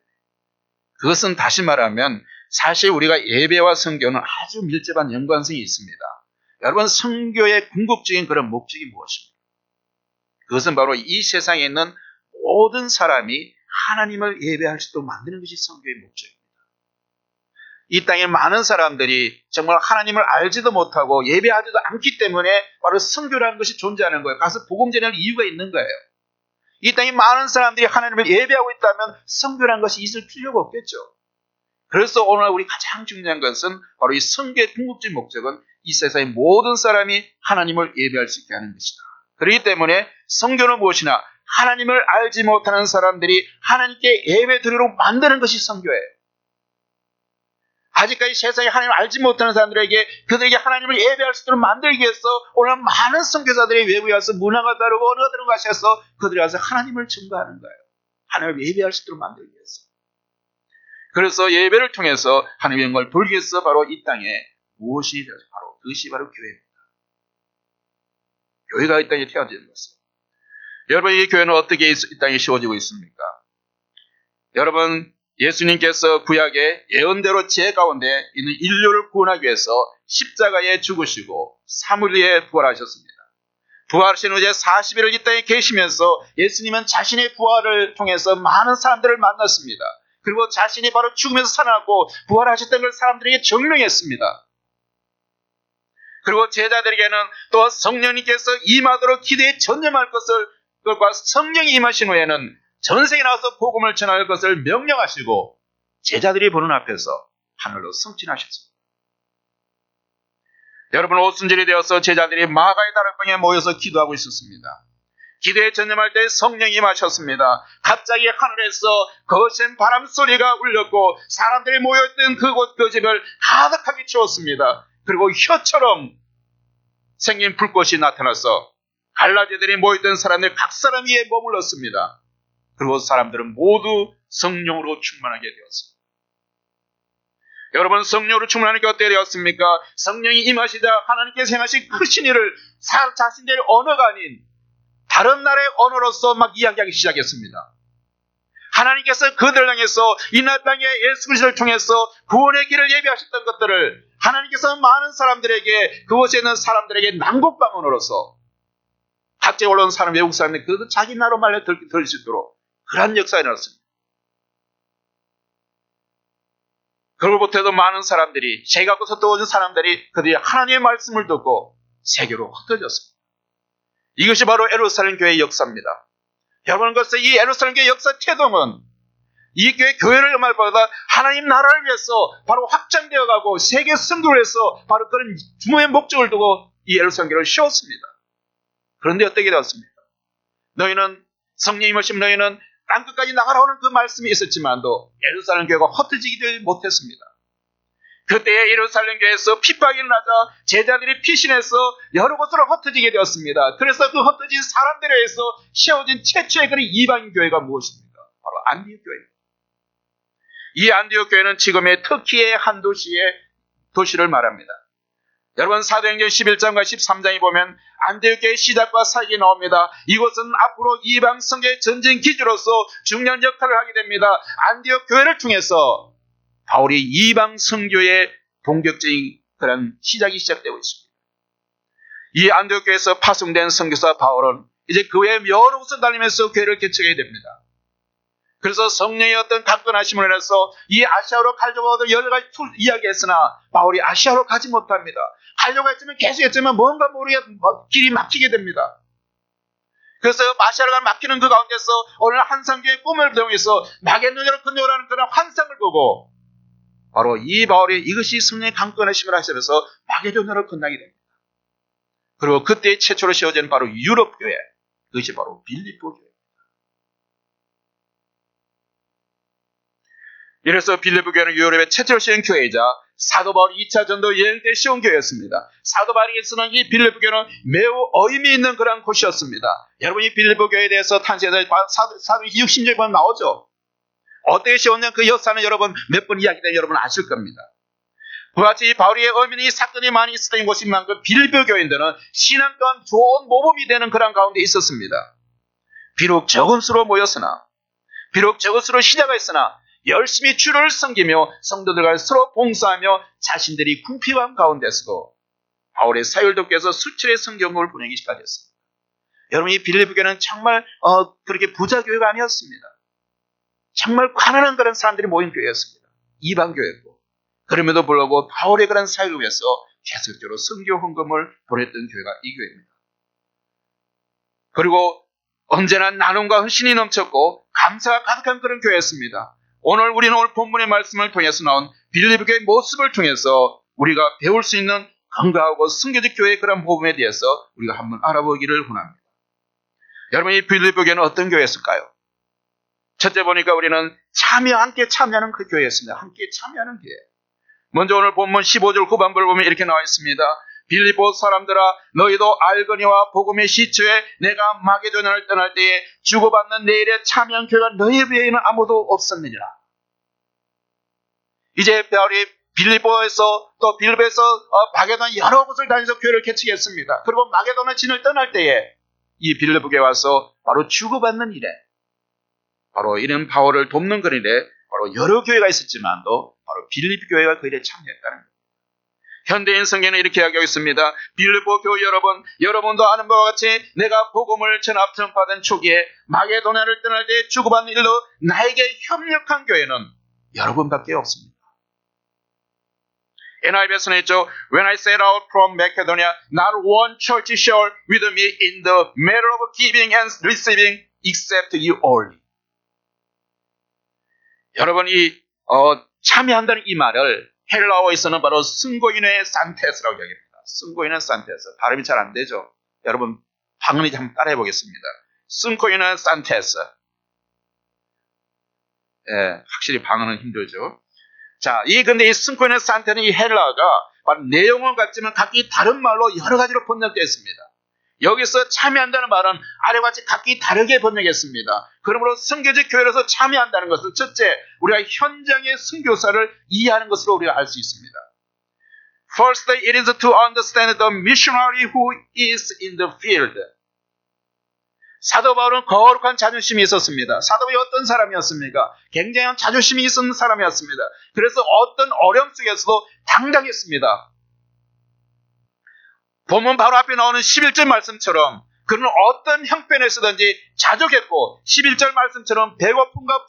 그것은 다시 말하면 사실 우리가 예배와 선교는 아주 밀접한 연관성이 있습니다. 여러분 선교의 궁극적인 그런 목적이 무엇입니까? 그것은 바로 이 세상에 있는 모든 사람이 하나님을 예배할 수 있도록 만드는 것이 선교의 목적입니다. 이 땅에 많은 사람들이 정말 하나님을 알지도 못하고 예배하지도 않기 때문에 바로 선교라는 것이 존재하는 거예요. 가서 복음 전할 이유가 있는 거예요. 이 땅에 많은 사람들이 하나님을 예배하고 있다면 선교라는 것이 있을 필요가 없겠죠. 그래서 오늘 우리 가장 중요한 것은 바로 이 선교의 궁극적인 목적은 이 세상의 모든 사람이 하나님을 예배할 수 있게 하는 것이다. 그렇기 때문에 선교는 무엇이나 하나님을 알지 못하는 사람들이 하나님께 예배드리도록 만드는 것이 선교예요. 아직까지 세상에 하나님을 알지 못하는 사람들에게 그들에게 하나님을 예배할 수 있도록 만들기 위해서 오늘 많은 선교사들이 외국에 와서 문화가 다르고 언어가 다르고 하셔서 그들이 와서 하나님을 증거하는 거예요. 하나님을 예배할 수 있도록 만들기 위해서. 그래서 예배를 통해서 하나님의 영광을 돌리기 위해서 바로 이 땅에 무엇이 되어서 바로 그것이 바로 교회입니다. 교회가 이 땅에 태어지는 것입니다. 여러분 이 교회는 어떻게 이 땅에 세워지고 있습니까? 여러분 예수님께서 구약의 예언대로 제 가운데 있는 인류를 구원하기 위해서 십자가에 죽으시고 3일 후에 부활하셨습니다. 부활하신 후 이제 40일을 이 땅에 계시면서 예수님은 자신의 부활을 통해서 많은 사람들을 만났습니다. 그리고 자신이 바로 죽으면서 살아났고 부활하셨다는 걸 사람들에게 증명했습니다. 그리고 제자들에게는 또 성령님께서 임하도록 기도에 전념할 것을 그것과 성령이 임하신 후에는 전세에 나와서 복음을 전할 것을 명령하시고 제자들이 보는 앞에서 하늘로 승진하셨습니다. 여러분 오순절이 되어서 제자들이 마가의 다락방에 모여서 기도하고 있었습니다. 기도에 전념할 때 성령이 임하셨습니다. 갑자기 하늘에서 거센 바람 소리가 울렸고 사람들이 모여있던 그곳 그 집을 가득하게 채웠습니다. 그리고 혀처럼 생긴 불꽃이 나타나서 갈라제들이 모여있던 사람들 각 사람 위에 머물렀습니다. 그리고 사람들은 모두 성령으로 충만하게 되었습니다. 여러분 성령으로 충만하게 어떻게 되었습니까? 성령이 임하시자 하나님께서 행하신 크신 일을 자신들의 언어가 아닌 다른 나라의 언어로서 막 이야기하기 시작했습니다. 하나님께서 그들을 향해서 이 땅에 예수 그리스도를 통해서 구원의 길을 예비하셨던 것들을 하나님께서 많은 사람들에게, 그곳에 있는 사람들에게 낭독방언으로서 각지에 올라온 사람, 외국 사람들이 그 자기 나라로 말려 들을 수 있도록 그러한 역사가 일어났습니다. 그로부터도 많은 사람들이, 세계로부터 떠오른 사람들이 그들이 하나님의 말씀을 듣고 세계로 흩어졌습니다. 이것이 바로 예루살렘 교회의 역사입니다. 여러분, 그래서 이 예루살렘 교회 역사 태동은 이 교회를 말보다 하나님 나라를 위해서 바로 확장되어 가고 세계 선교를 해서 바로 그런 주모의 목적을 두고 이 예루살렘 교회를 세웠습니다. 그런데 어떻게 되었습니까? 너희는 성령이 오시면 너희는 땅끝까지 나가라는 그 말씀이 있었지만도 예루살렘 교회가 흩어지지 못했습니다. 그때의 예루살렘 교회에서 핍박이 일어나자 제자들이 피신해서 여러 곳으로 흩어지게 되었습니다. 그래서 그 흩어진 사람들에 의해서 세워진 최초의 그런 이방인 교회가 무엇입니까? 바로 안디옥 교회입니다. 이 안디옥 교회는 지금의 터키의 한 도시를 말합니다. 여러분, 사도행전 11장과 13장에 보면 안디옥 교회의 시작과 사역이 나옵니다. 이곳은 앞으로 이방 성교의 전쟁 기지로서 중요한 역할을 하게 됩니다. 안디옥 교회를 통해서 바울이 이방 선교의 본격적인 그런 시작이 시작되고 있습니다. 이 안디옥 교회에서 파송된 선교사 바울은 이제 그 외에 여러 곳을 다니면서 교회를 개척해야 됩니다. 그래서 성령의 어떤 강건하심을 해서 이 아시아로 가려고 여러 가지 이야기했으나 바울이 아시아로 가지 못합니다. 가려고 했지만 계속 했지만 뭔가 모르게 길이 막히게 됩니다. 그래서 아시아로 막히는 그 가운데서 오늘 한상교의 꿈을 통해서 마게도냐로 건너오라는 그런 환상을 보고 바로 이 바울이 이것이 성령의 강건하심을 하시면서 마게도냐로 건너게 됩니다. 그리고 그때 최초로 세워진 바로 유럽 교회, 그것이 바로 빌립보 교회. 이래서 빌립보 교회는 유럽의 최초로 세운 교회이자 사도 바울이 2차 전도 여행 때 세운 교회였습니다. 사도 바울이 쓰는 이 빌립보 교회는 매우 의미 있는 그런 곳이었습니다. 여러분, 이 빌립보 교회에 대해서 탄생에서 사도 60년 보면 나오죠. 어떻게 세웠냐 그 역사는 여러분 몇 번 이야기된 여러분 아실 겁니다. 그같이 바울의 의미는 이 사건이 많이 있었던 곳인만큼 빌립보 교인들은 신앙 또한 좋은 모범이 되는 그런 가운데 있었습니다. 비록 적은 수로 모였으나, 비록 적은 수로 시작했으나 열심히 주를 섬기며 성도들과 서로 봉사하며 자신들이 궁핍한 가운데서도 바울의 사역을 돕기 위해서 수출의 성경을 보내기 시작했습니다. 여러분, 이 빌립보 교회는 정말 그렇게 부자 교회가 아니었습니다. 정말 가난한 그런 사람들이 모인 교회였습니다. 이방 교회고. 그럼에도 불구하고 바울의 그런 사역을 위해서 계속적으로 선교 헌금을 보냈던 교회가 이 교회입니다. 그리고 언제나 나눔과 헌신이 넘쳤고 감사가 가득한 그런 교회였습니다. 오늘 우리는 오늘 본문의 말씀을 통해서 나온 빌립보 교회의 모습을 통해서 우리가 배울 수 있는 건강하고 선교적 교회의 그런 모범에 대해서 우리가 한번 알아보기를 원합니다. 여러분, 이 빌립보 교회는 어떤 교회였을까요? 첫째 보니까 우리는 함께 참여하는 그 교회였습니다. 함께 참여하는 교회. 먼저 오늘 본문 15절 후반부를 보면 이렇게 나와 있습니다. 빌립보 사람들아, 너희도 알거니와 복음의 시초에 내가 마게도냐를 떠날 때에 주고받는 내 일에 참여한 교회가 너희 외에는 아무도 없었느니라. 이제 바울이 빌립보에서 또 빌립보에서 마게도냐 여러 곳을 다니면서 교회를 개척했습니다. 그리고 마게도냐 진을 떠날 때에 이 빌립보에 와서 바로 주고받는 일에, 바로 이런 바울을 돕는 그런 일에 바로 여러 교회가 있었지만도 바로 빌립보 교회가 그 일에 참여했다는 겁니다. 현대인 성경은 이렇게 이야기하고 있습니다. 빌립보 교회 여러분, 여러분도 아는 바와 같이 내가 복음을 전파된 초기에 마게도냐를 떠날 때 주고받는 일로 나에게 협력한 교회는 여러분밖에 없습니다. NIV에서는 했죠. When I set out from Macedonia, not one church shared with me in the matter of giving and receiving except you only. 여러분이 참여한다는 이 말을 헬라어에서는 바로 승고인의 산테스라고 이야기합니다. 승고인의 산테스. 발음이 잘 안 되죠. 여러분 방언이 한번 따라해 보겠습니다. 승고인의 산테스. 예, 확실히 방언은 힘들죠. 자, 근데 이 승고인의 산테는 이 헬라어가 바로 내용은 같지만 각기 다른 말로 여러 가지로 번역되어 있습니다. 여기서 참여한다는 말은 아래와 같이 각기 다르게 번역했습니다. 그러므로 선교적 교회로서 참여한다는 것은 첫째, 우리가 현장의 선교사를 이해하는 것으로 우리가 알 수 있습니다. First, it is to understand the missionary who is in the field. 사도 바울은 거룩한 자존심이 있었습니다. 사도 바울이 어떤 사람이었습니까? 굉장한 자존심이 있는 사람이었습니다. 그래서 어떤 어려움 속에서도 당당했습니다. 본문 바로 앞에 나오는 11절 말씀처럼 그는 어떤 형편에서든지 자족했고 11절 말씀처럼 배고픔과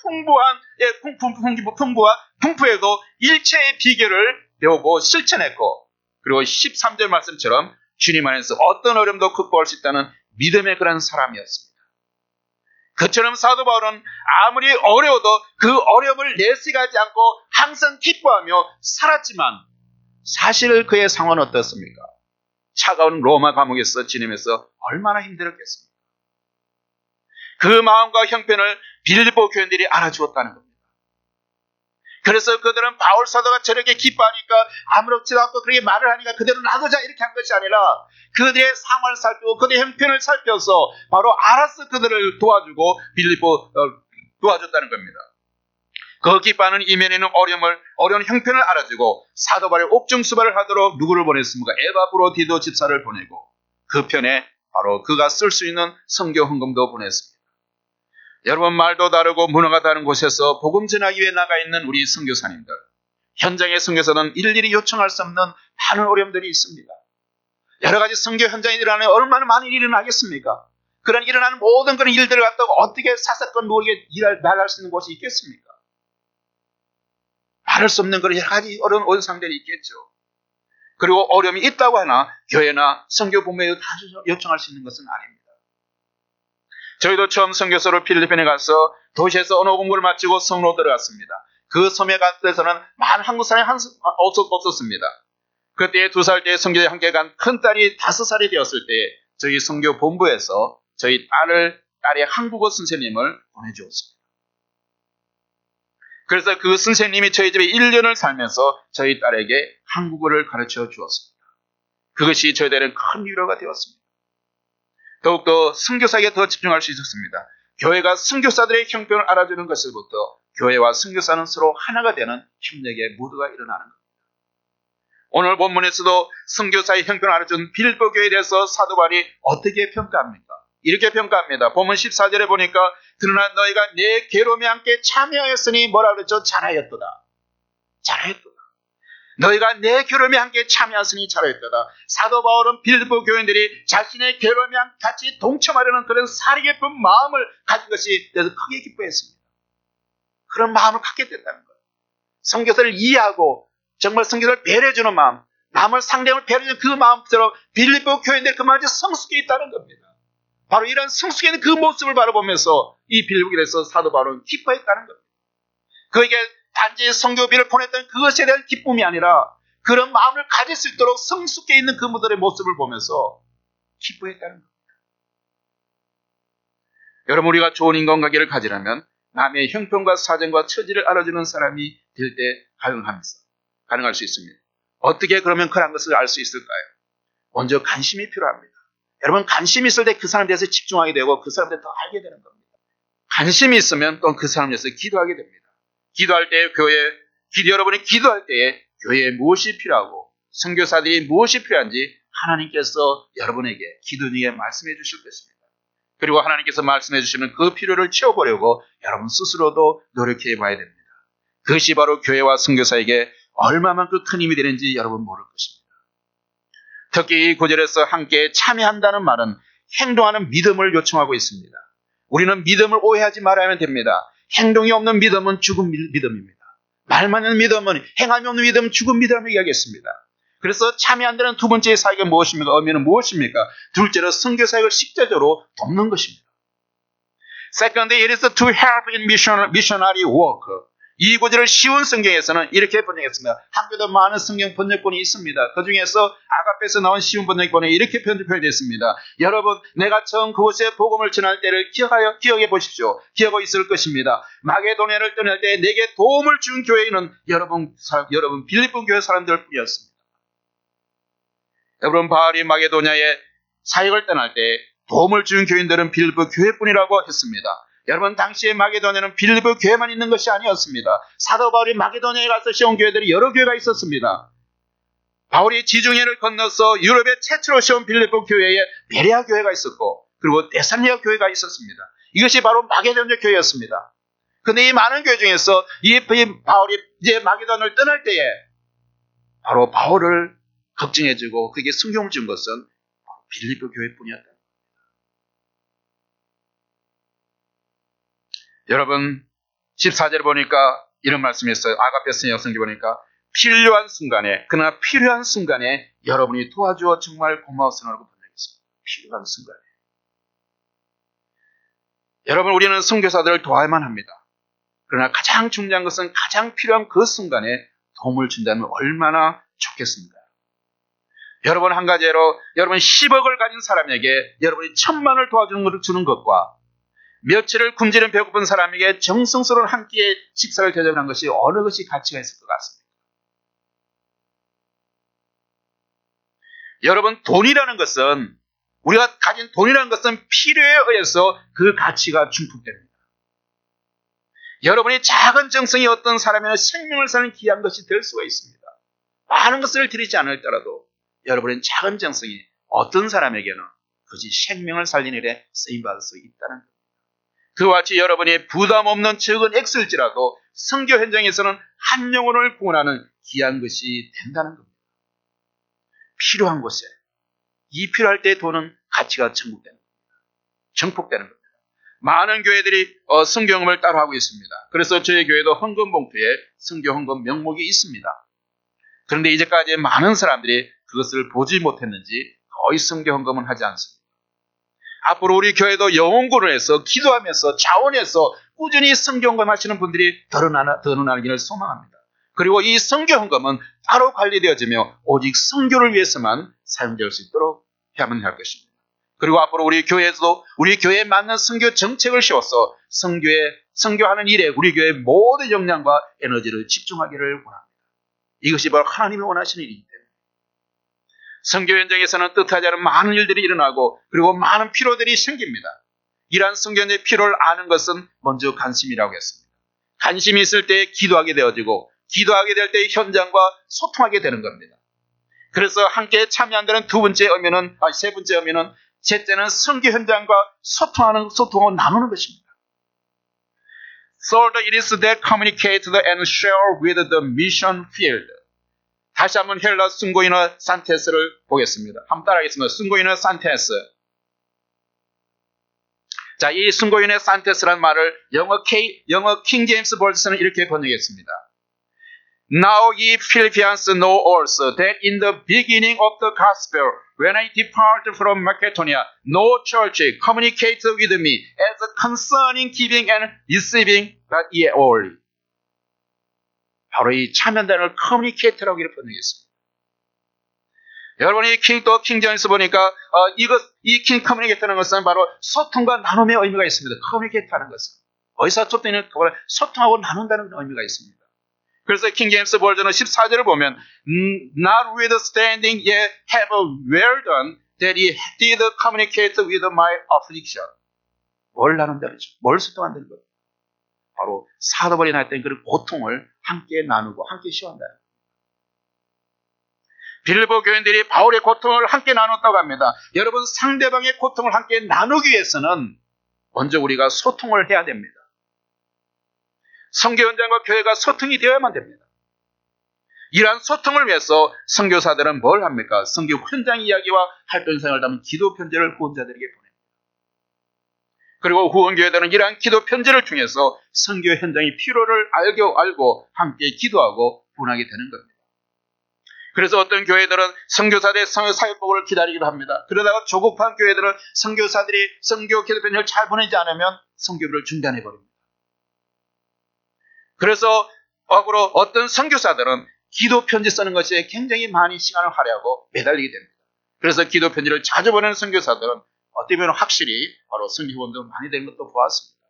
풍부에도 일체의 비결을 배우고 실천했고, 그리고 13절 말씀처럼 주님 안에서 어떤 어려움도 극복할 수 있다는 믿음의 그런 사람이었습니다. 그처럼 사도 바울은 아무리 어려워도 그 어려움을 내색하지 않고 항상 기뻐하며 살았지만 사실 그의 상황은 어떻습니까? 차가운 로마 감옥에서 지내면서 얼마나 힘들었겠습니까? 그 마음과 형편을 빌립보 교인들이 알아주었다는 겁니다. 그래서 그들은 바울 사도가 저렇게 기뻐하니까 아무렇지도 않고 그렇게 말을 하니까 그대로 놔두자 이렇게 한 것이 아니라 그들의 상황을 살피고 그들의 형편을 살펴서 바로 알아서 그들을 도와주고 도와줬다는 겁니다. 그 기뻐하는 이면에는 어려운 형편을 알아주고 사도 바울의 옥중수발을 하도록 누구를 보냈습니까? 에바브로디도 집사를 보내고 그 편에 바로 그가 쓸 수 있는 선교 헌금도 보냈습니다. 여러분, 말도 다르고 문화가 다른 곳에서 복음 전하기 위해 나가 있는 우리 선교사님들, 현장의 선교사는 일일이 요청할 수 없는 많은 어려움들이 있습니다. 여러 가지 선교 현장에 일어나는 얼마나 많은 일이 일어나겠습니까? 그런 일어나는 모든 그런 일들을 갖다가 어떻게 사사건 모르게 말할 수 있는 곳이 있겠습니까? 말할 수 없는 그런 여러 가지 어려운 원상들이 있겠죠. 그리고 어려움이 있다고 하나 교회나 선교 본부에 다 요청할 수 있는 것은 아닙니다. 저희도 처음 선교소로 필리핀에 가서 도시에서 언어 공부를 마치고 섬으로 들어갔습니다. 그 섬에 갔을 때서는 많은 한국 사람이 없었습니다. 그때 2살 때 선교에 함께 간 큰딸이 5살이 되었을 때 저희 선교 본부에서 저희 딸의 한국어 선생님을 보내주었습니다. 그래서 그 선생님이 저희 집에 1년을 살면서 저희 딸에게 한국어를 가르쳐 주었습니다. 그것이 저희들은 큰 위로가 되었습니다. 더욱더 선교사에게 더 집중할 수 있었습니다. 교회가 선교사들의 형편을 알아주는 것으로부터 교회와 선교사는 서로 하나가 되는 협력의 모두가 일어나는 겁니다. 오늘 본문에서도 선교사의 형편을 알아준 빌립보 교회에 대해서 사도 바울이 어떻게 평가합니까? 이렇게 평가합니다. 본문 14절에 보니까 그러나 너희가 내 괴로움에 함께 참여하였으니 뭐라 그랬죠? 잘하였도다. 잘하였도다. 너희가 내 괴로움에 함께 참여하였으니 잘하였도다. 사도 바울은 빌립보 교인들이 자신의 괴로움에 같이 동참하려는 그런 사리 깊은 마음을 가진 것이 그래서 크게 기뻐했습니다. 그런 마음을 갖게 됐다는 거예요. 선교사를 이해하고 정말 선교사를 배려해주는 마음, 남을 상대방을 배려해주는 그 마음처럼 빌립보 교인들이 그 마음에 성숙해 있다는 겁니다. 바로 이런 성숙해 있는 그 모습을 바라보면서 이 빌립보에서 사도 바울은 기뻐했다는 겁니다. 그에게 단지 선교비를 보냈던 그것에 대한 기쁨이 아니라 그런 마음을 가질 수 있도록 성숙해 있는 그분들의 모습을 보면서 기뻐했다는 겁니다. 여러분, 우리가 좋은 인간관계를 가지려면 남의 형편과 사정과 처지를 알아주는 사람이 될 때 가능할 수 있습니다. 어떻게 그러면 그런 것을 알 수 있을까요? 먼저 관심이 필요합니다. 여러분, 관심이 있을 때 그 사람에 대해서 집중하게 되고 그 사람에 대해서 더 알게 되는 겁니다. 관심이 있으면 또 그 사람에 대해서 기도하게 됩니다. 기도할 때 여러분이 기도할 때에 교회에 무엇이 필요하고 선교사들이 무엇이 필요한지 하나님께서 여러분에게 기도 중에 말씀해 주실 것입니다. 그리고 하나님께서 말씀해 주시는 그 필요를 채워보려고 여러분 스스로도 노력해 봐야 됩니다. 그것이 바로 교회와 선교사에게 얼마만큼 큰 힘이 되는지 여러분 모를 것입니다. 특히 이 구절에서 함께 참여한다는 말은 행동하는 믿음을 요청하고 있습니다. 우리는 믿음을 오해하지 말아야 됩니다. 행동이 없는 믿음은 죽은 믿음입니다. 말만 있는 믿음은, 행함이 없는 믿음은 죽은 믿음을 이야기했습니다. 그래서 참여한다는 두 번째 사역은 무엇입니까? 의미는 무엇입니까? 둘째로 선교사역을 실제적으로 돕는 것입니다. Secondly, it is to help in missionary work. 이 구절을 쉬운 성경에서는 이렇게 번역했습니다. 한국에도 많은 성경 번역본이 있습니다. 그 중에서 아가페에서 나온 쉬운 번역본에 이렇게 표현되어 있습니다. 여러분, 내가 처음 그곳에 복음을 전할 때를 기억해 보십시오. 기억하고 있을 것입니다. 마게도냐를 떠날 때 내게 도움을 준 교회는 여러분 빌립보 교회 사람들 뿐이었습니다. 여러분, 바울이 마게도냐에 사역을 떠날 때 도움을 준 교인들은 빌립보 교회뿐이라고 했습니다. 여러분, 당시에 마게도냐는 빌립보 교회만 있는 것이 아니었습니다. 사도 바울이 마게도냐에 가서 세운 교회들이 여러 교회가 있었습니다. 바울이 지중해를 건너서 유럽에 최초로 세운 빌립보 교회에 베레아 교회가 있었고, 그리고 데살로니가 교회가 있었습니다. 이것이 바로 마게도냐 교회였습니다. 근데 이 많은 교회 중에서 이 바울이 이제 마게도냐를 떠날 때에 바로 바울을 걱정해주고 그게 순경을 준 것은 빌립보 교회뿐이었다. 여러분 14절에 보니까 이런 말씀이 있어요. 아가페스 성경 보니까 필요한 순간에, 그러나 필요한 순간에 여러분이 도와주어 정말 고마웠으라고 번역했습니다. 필요한 순간에. 여러분, 우리는 선교사들을 도와야만 합니다. 그러나 가장 중요한 것은 가장 필요한 그 순간에 도움을 준다면 얼마나 좋겠습니까? 여러분, 한 가지로 여러분 10억을 가진 사람에게 여러분이 1000만을 도와주는 것과 며칠을 굶주린 배고픈 사람에게 정성스러운 한 끼의 식사를 대접하는 것이 어느 것이 가치가 있을 것 같습니다. 여러분, 돈이라는 것은, 우리가 가진 돈이라는 것은 필요에 의해서 그 가치가 증폭됩니다. 여러분이 작은 정성이 어떤 사람에는 생명을 사는 귀한 것이 될 수가 있습니다. 많은 것을 드리지 않을더라도 여러분의 작은 정성이 어떤 사람에게는 그것이 생명을 살리는 일에 쓰임받을 수 있다는 겁니다. 그와 같이 여러분이 부담 없는 적은 액수일지라도 선교 현장에서는 한 영혼을 구원하는 귀한 것이 된다는 겁니다. 필요한 곳에 이 필요할 때 돈은 가치가 증폭되는 겁니다. 많은 교회들이 선교 헌금을 따로하고 있습니다. 그래서 저희 교회도 헌금 봉투에 선교 헌금 명목이 있습니다. 그런데 이제까지 많은 사람들이 그것을 보지 못했는지 거의 선교 헌금은 하지 않습니다. 앞으로 우리 교회도 영혼구를 해서 기도하면서 자원해서 꾸준히 선교 헌금 하시는 분들이 더 늘어나기를 소망합니다. 그리고 이 선교 헌금은 따로 관리되어지며 오직 선교를 위해서만 사용될 수 있도록 해야만 할 것입니다. 그리고 앞으로 우리 교회에서도 우리 교회에 맞는 선교 정책을 세워서 선교하는 일에 우리 교회의 모든 역량과 에너지를 집중하기를 원합니다. 이것이 바로 하나님이 원하시는 일이기 때문에 선교 현장에서는 뜻하지 않은 많은 일들이 일어나고 그리고 많은 피로들이 생깁니다. 이러한 선교 현장의 피로를 아는 것은 먼저 관심이라고 했습니다. 관심이 있을 때 기도하게 되어지고 기도하게 될 때 현장과 소통하게 되는 겁니다. 그래서 함께 참여한다는 세 번째 의미는 셋째는 선교 현장과 소통을 나누는 것입니다. Third, it is that communicate and share with the mission field. 다시 한번 헬라 순고인어 산테스를 보겠습니다. 한번 따라하겠습니다. 순고인어 산테스. 자, 이 순고인의 산테스라는 말을 영어 킹 제임스 버전은 이렇게 번역했습니다. Now ye Philippians know also that in the beginning of the gospel, when I departed from Macedonia, no church communicated with me as concerning giving and receiving, but ye only. 바로 이 참여단을 커뮤니케이터라고 이렇게 번역했습니다. 여러분이 킹 제임스 보니까 이 킹 커뮤니케이터라는 것은 바로 소통과 나눔의 의미가 있습니다. 커뮤니케이터라는 것은 의사소통에는 소통하고 나눈다는 의미가 있습니다. 그래서 킹 제임스 버전은 14절을 보면 notwithstanding ye have well done that ye did communicate with my affliction. 뭘 나눈다는 거죠? 뭘 소통한다는 거죠? 바로 사도바울이 나했던 그런 고통을 함께 나누고 함께 시원한다. 빌립보 교인들이 바울의 고통을 함께 나눴다고 합니다. 여러분, 상대방의 고통을 함께 나누기 위해서는 먼저 우리가 소통을 해야 됩니다. 선교 현장과 교회가 소통이 되어야만 됩니다. 이러한 소통을 위해서 선교사들은 뭘 합니까? 선교 현장 이야기와 활동 생활을 담은 기도 편지를 후원자들에게 보냅니다. 그리고 후원교회들은 이러한 기도 편지를 통해서 선교 현장의 필요를 알고 함께 기도하고 후원하게 되는 겁니다. 그래서 어떤 교회들은 선교사들의 사역복을 기다리기도 합니다. 그러다가 조급한 교회들은 선교사들이 선교 기도 편지를 잘 보내지 않으면 선교를 중단해버립니다. 그래서 거꾸로 어떤 선교사들은 기도 편지 쓰는 것에 굉장히 많이 시간을 할애하고 매달리게 됩니다. 그래서 기도 편지를 자주 보내는 선교사들은 어떻게 보면 확실히 바로 선교 후원도 많이 되는 것도 보았습니다.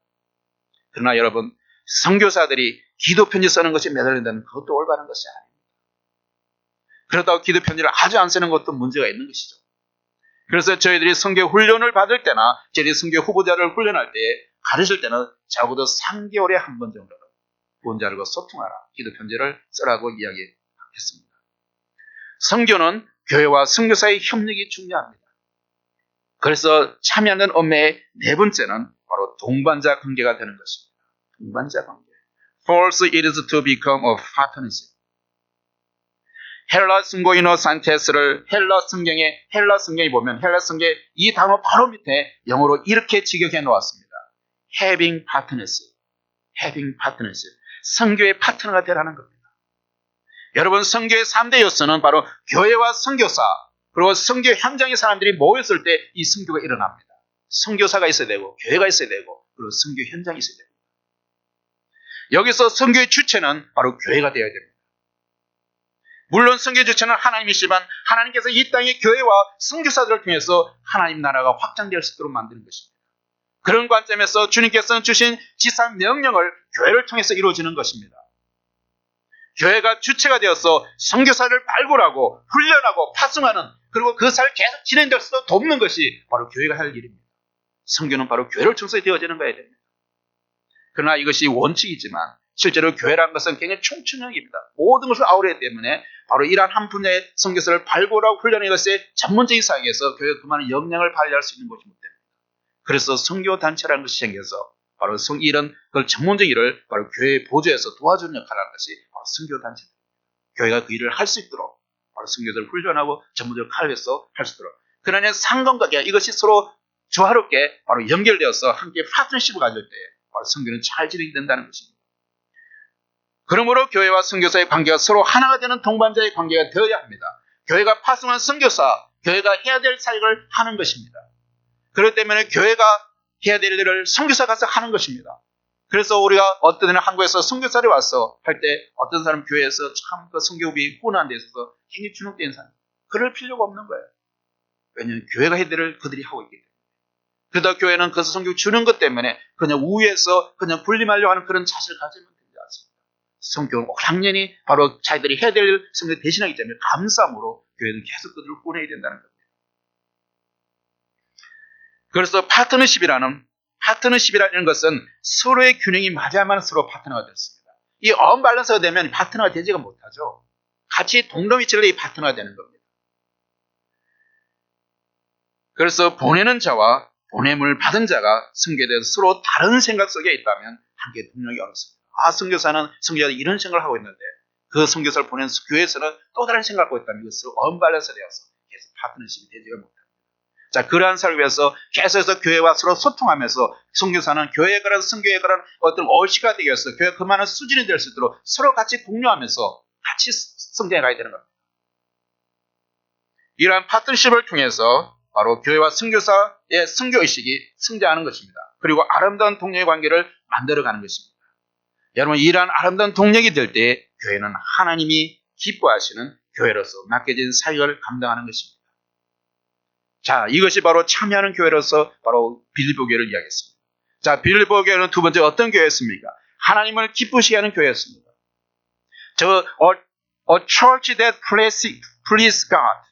그러나 여러분, 선교사들이 기도 편지 쓰는 것에 매달린다는 그것도 올바른 것이 아닙니다. 그렇다고 기도 편지를 아주 안 쓰는 것도 문제가 있는 것이죠. 그래서 저희들이 선교 훈련을 받을 때나 저희들이 선교 후보자를 훈련할 때 가르칠 때는 적어도 3개월에 한 번 정도 후원자들과 소통하라, 기도 편지를 쓰라고 이야기했습니다. 선교는 교회와 선교사의 협력이 중요합니다. 그래서 참여하는 엄매의 네 번째는 바로 동반자 관계가 되는 것입니다. 동반자 관계. First, it is to become a partnership. 헬라 승고인어 산테스를 헬라 성경에 보면 헬라 성경에 이 단어 바로 밑에 영어로 이렇게 직역해 놓았습니다. Having partnership. Having partnership. 선교의 파트너가 되라는 겁니다. 여러분, 선교의 3대 요소는 바로 교회와 선교사, 그리고 선교 현장의 사람들이 모였을 때 이 선교가 일어납니다. 선교사가 있어야 되고, 교회가 있어야 되고, 그리고 선교 현장이 있어야 됩니다. 여기서 선교의 주체는 바로 교회가 되어야 됩니다. 물론 선교 주체는 하나님이시지만 하나님께서 이 땅의 교회와 선교사들을 통해서 하나님 나라가 확장될 수 있도록 만드는 것입니다. 그런 관점에서 주님께서는 주신 지상 명령을 교회를 통해서 이루어지는 것입니다. 교회가 주체가 되어서 선교사를 발굴하고 훈련하고 파송하는, 그리고 그 사를 계속 진행될 수 있도록 돕는 것이 바로 교회가 할 일입니다. 선교는 바로 교회를 통해서 되어지는 거야 됩니다. 그러나 이것이 원칙이지만 실제로 교회라는 것은 굉장히 총천형입니다. 모든 것을 아우르기 때문에 바로 이러한 한 분야의 선교사를 발굴하고 훈련하는 것에 전문적인 사역에서 교회가 그만한 역량을 발휘할 수 있는 것이 못 됩니다. 그래서 선교단체라는 것이 생겨서 바로 이런 그 전문적인 일을 바로 교회의 보조에서 도와주는 역할을 하는 것이 바로 선교단체입니다. 교회가 그 일을 할 수 있도록 바로 선교사를 훈련하고 전문적으로 칼에서 할 수 있도록, 그러나 상관관계 이것이 서로 조화롭게 바로 연결되어서 함께 파트너십을 가질 때 바로 선교는 잘 진행이 된다는 것입니다. 그러므로 교회와 선교사의 관계가 서로 하나가 되는 동반자의 관계가 되어야 합니다. 교회가 파송한 선교사, 교회가 해야 될 사역을 하는 것입니다. 그렇기 때문에 교회가 해야 될 일을 선교사가 가서 하는 것입니다. 그래서 우리가 어떤 때는 한국에서 선교사를 와서 할 때 어떤 사람 교회에서 참 그 선교비 후원하는 데 있어서 굉장히 주눅된 사람, 그럴 필요가 없는 거예요. 왜냐하면 교회가 해야 될 일을 그들이 하고 있기 때문에. 그러다 교회는 그 선교 주는 것 때문에 그냥 우위에서 그냥 군림하려고 하는 그런 자세를 가지면 되지 않습니다. 선교는 당연히 바로 자기들이 해야 될 일을 선교 대신하기 때문에 감사함으로 교회는 계속 그들을 후원해야 된다는 겁니다. 그래서 파트너십이라는 것은 서로의 균형이 맞아야만 서로 파트너가 됐습니다. 이 언밸런스가 되면 파트너가 되지가 못하죠. 같이 동등위치를 이 파트너가 되는 겁니다. 그래서 보내는 자와 보냄을 받은 자가 선교에 대해서 서로 다른 생각 속에 있다면 함께 동력이 어렵습니다. 선교사는 선교자가 이런 생각을 하고 있는데 그 선교사를 보낸 교회에서는 또 다른 생각을 하고 있다면 이것을 언밸런스 되어서 계속 파트너십이 되지가 못합니다. 자, 그러한 사를 위해서 계속해서 교회와 서로 소통하면서 선교사는 교회에 관한 선교에 관한 어떤 어시가 되기 위해서 교회가 그만한 수준이 될 수 있도록 서로 같이 공유하면서 같이 성장해 가야 되는 겁니다. 이러한 파트너십을 통해서 바로 교회와 선교사의 선교의식이 성장하는 것입니다. 그리고 아름다운 동력의 관계를 만들어가는 것입니다. 여러분, 이러한 아름다운 동력이 될 때 교회는 하나님이 기뻐하시는 교회로서 맡겨진 사역을 감당하는 것입니다. 자, 이것이 바로 참여하는 교회로서 바로 빌립보 교회를 이야기했습니다. 자, 빌립보 교회는 두 번째 어떤 교회였습니까? 하나님을 기쁘시게 하는 교회였습니다. A church that please God.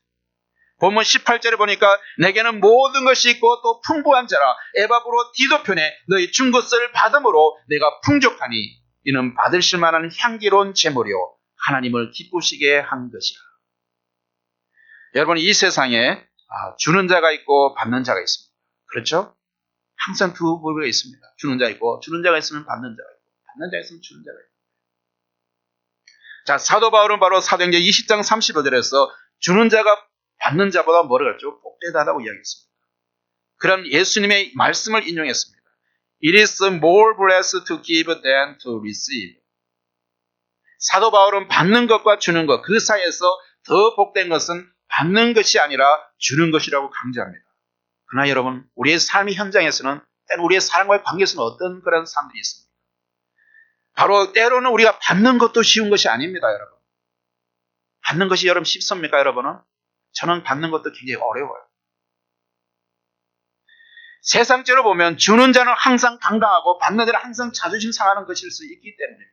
본문 18절에 보니까 내게는 모든 것이 있고 또 풍부한 자라 에바브로 디도편에 너희 준 것을 받음으로 내가 풍족하니 이는 받으실 만한 향기로운 제물이요 하나님을 기쁘시게 한 것이라. 여러분, 이 세상에 주는 자가 있고 받는 자가 있습니다. 그렇죠? 항상 두 부류가 있습니다. 주는 자 있고, 주는 자가 있으면 받는 자가 있고, 받는 자가 있으면 주는 자가 있고. 자, 사도 바울은 바로 사도행전 20장 35절에서 주는 자가 받는 자보다 뭐라고 했죠? 복되다라고 이야기했습니다. 그런 예수님의 말씀을 인용했습니다. It is more blessed to give than to receive. 사도 바울은 받는 것과 주는 것, 그 사이에서 더 복된 것은 받는 것이 아니라 주는 것이라고 강조합니다. 그러나 여러분, 우리의 삶의 현장에서는 때로 우리의 사람과의 관계에서는 어떤 그런 사람들이 있습니다. 바로 때로는 우리가 받는 것도 쉬운 것이 아닙니다, 여러분. 받는 것이 여러분 쉽습니까, 여러분은? 저는 받는 것도 굉장히 어려워요. 세상적으로 보면 주는 자는 항상 당당하고 받는 자는 항상 자존심 상하는 것일 수 있기 때문입니다.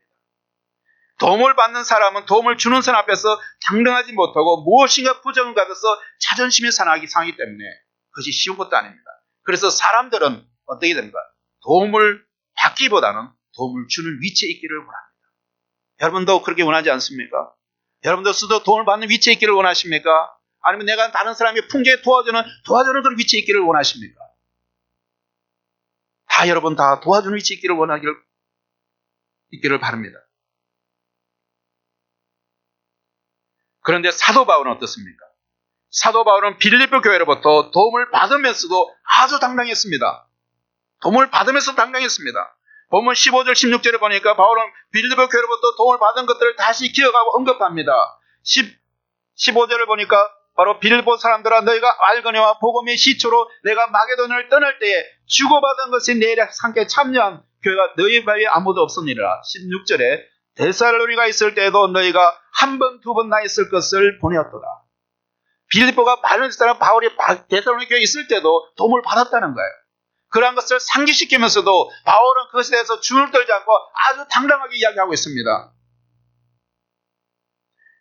도움을 받는 사람은 도움을 주는 사람 앞에서 당당하지 못하고 무엇인가 부정을 가져서 자존심이 상하기 때문에 그것이 쉬운 것도 아닙니다. 그래서 사람들은 어떻게 됩니까? 도움을 받기보다는 도움을 주는 위치에 있기를 원합니다. 여러분도 그렇게 원하지 않습니까? 여러분도 스스로 도움을 받는 위치에 있기를 원하십니까? 아니면 내가 다른 사람의 풍조에 도와주는 그런 위치에 있기를 원하십니까? 다 여러분 다 도와주는 위치에 있기를 바랍니다. 그런데 사도 바울은 어떻습니까? 사도 바울은 빌립보 교회로부터 도움을 받으면서도 아주 당당했습니다. 도움을 받으면서 당당했습니다. 본문 15절 16절에 보니까 바울은 빌립보 교회로부터 도움을 받은 것들을 다시 기억하고 언급합니다. 15절을 보니까 바로 빌립보 사람들아 너희가 알거니와 복음의 시초로 내가 마게도냐를 떠날 때에 주고받은 것이 내일에 함께 참여한 교회가 너희 바위에 아무도 없었느니라. 16절에 데살로니가 있을 때에도 너희가 한 번, 두 번 나 있을 것을 보내었도다. 빌립보가 많은 사람 바울이 데살로니 교회에 있을 때도 도움을 받았다는 거예요. 그러한 것을 상기시키면서도 바울은 그것에 대해서 주눅 들지 않고 아주 당당하게 이야기하고 있습니다.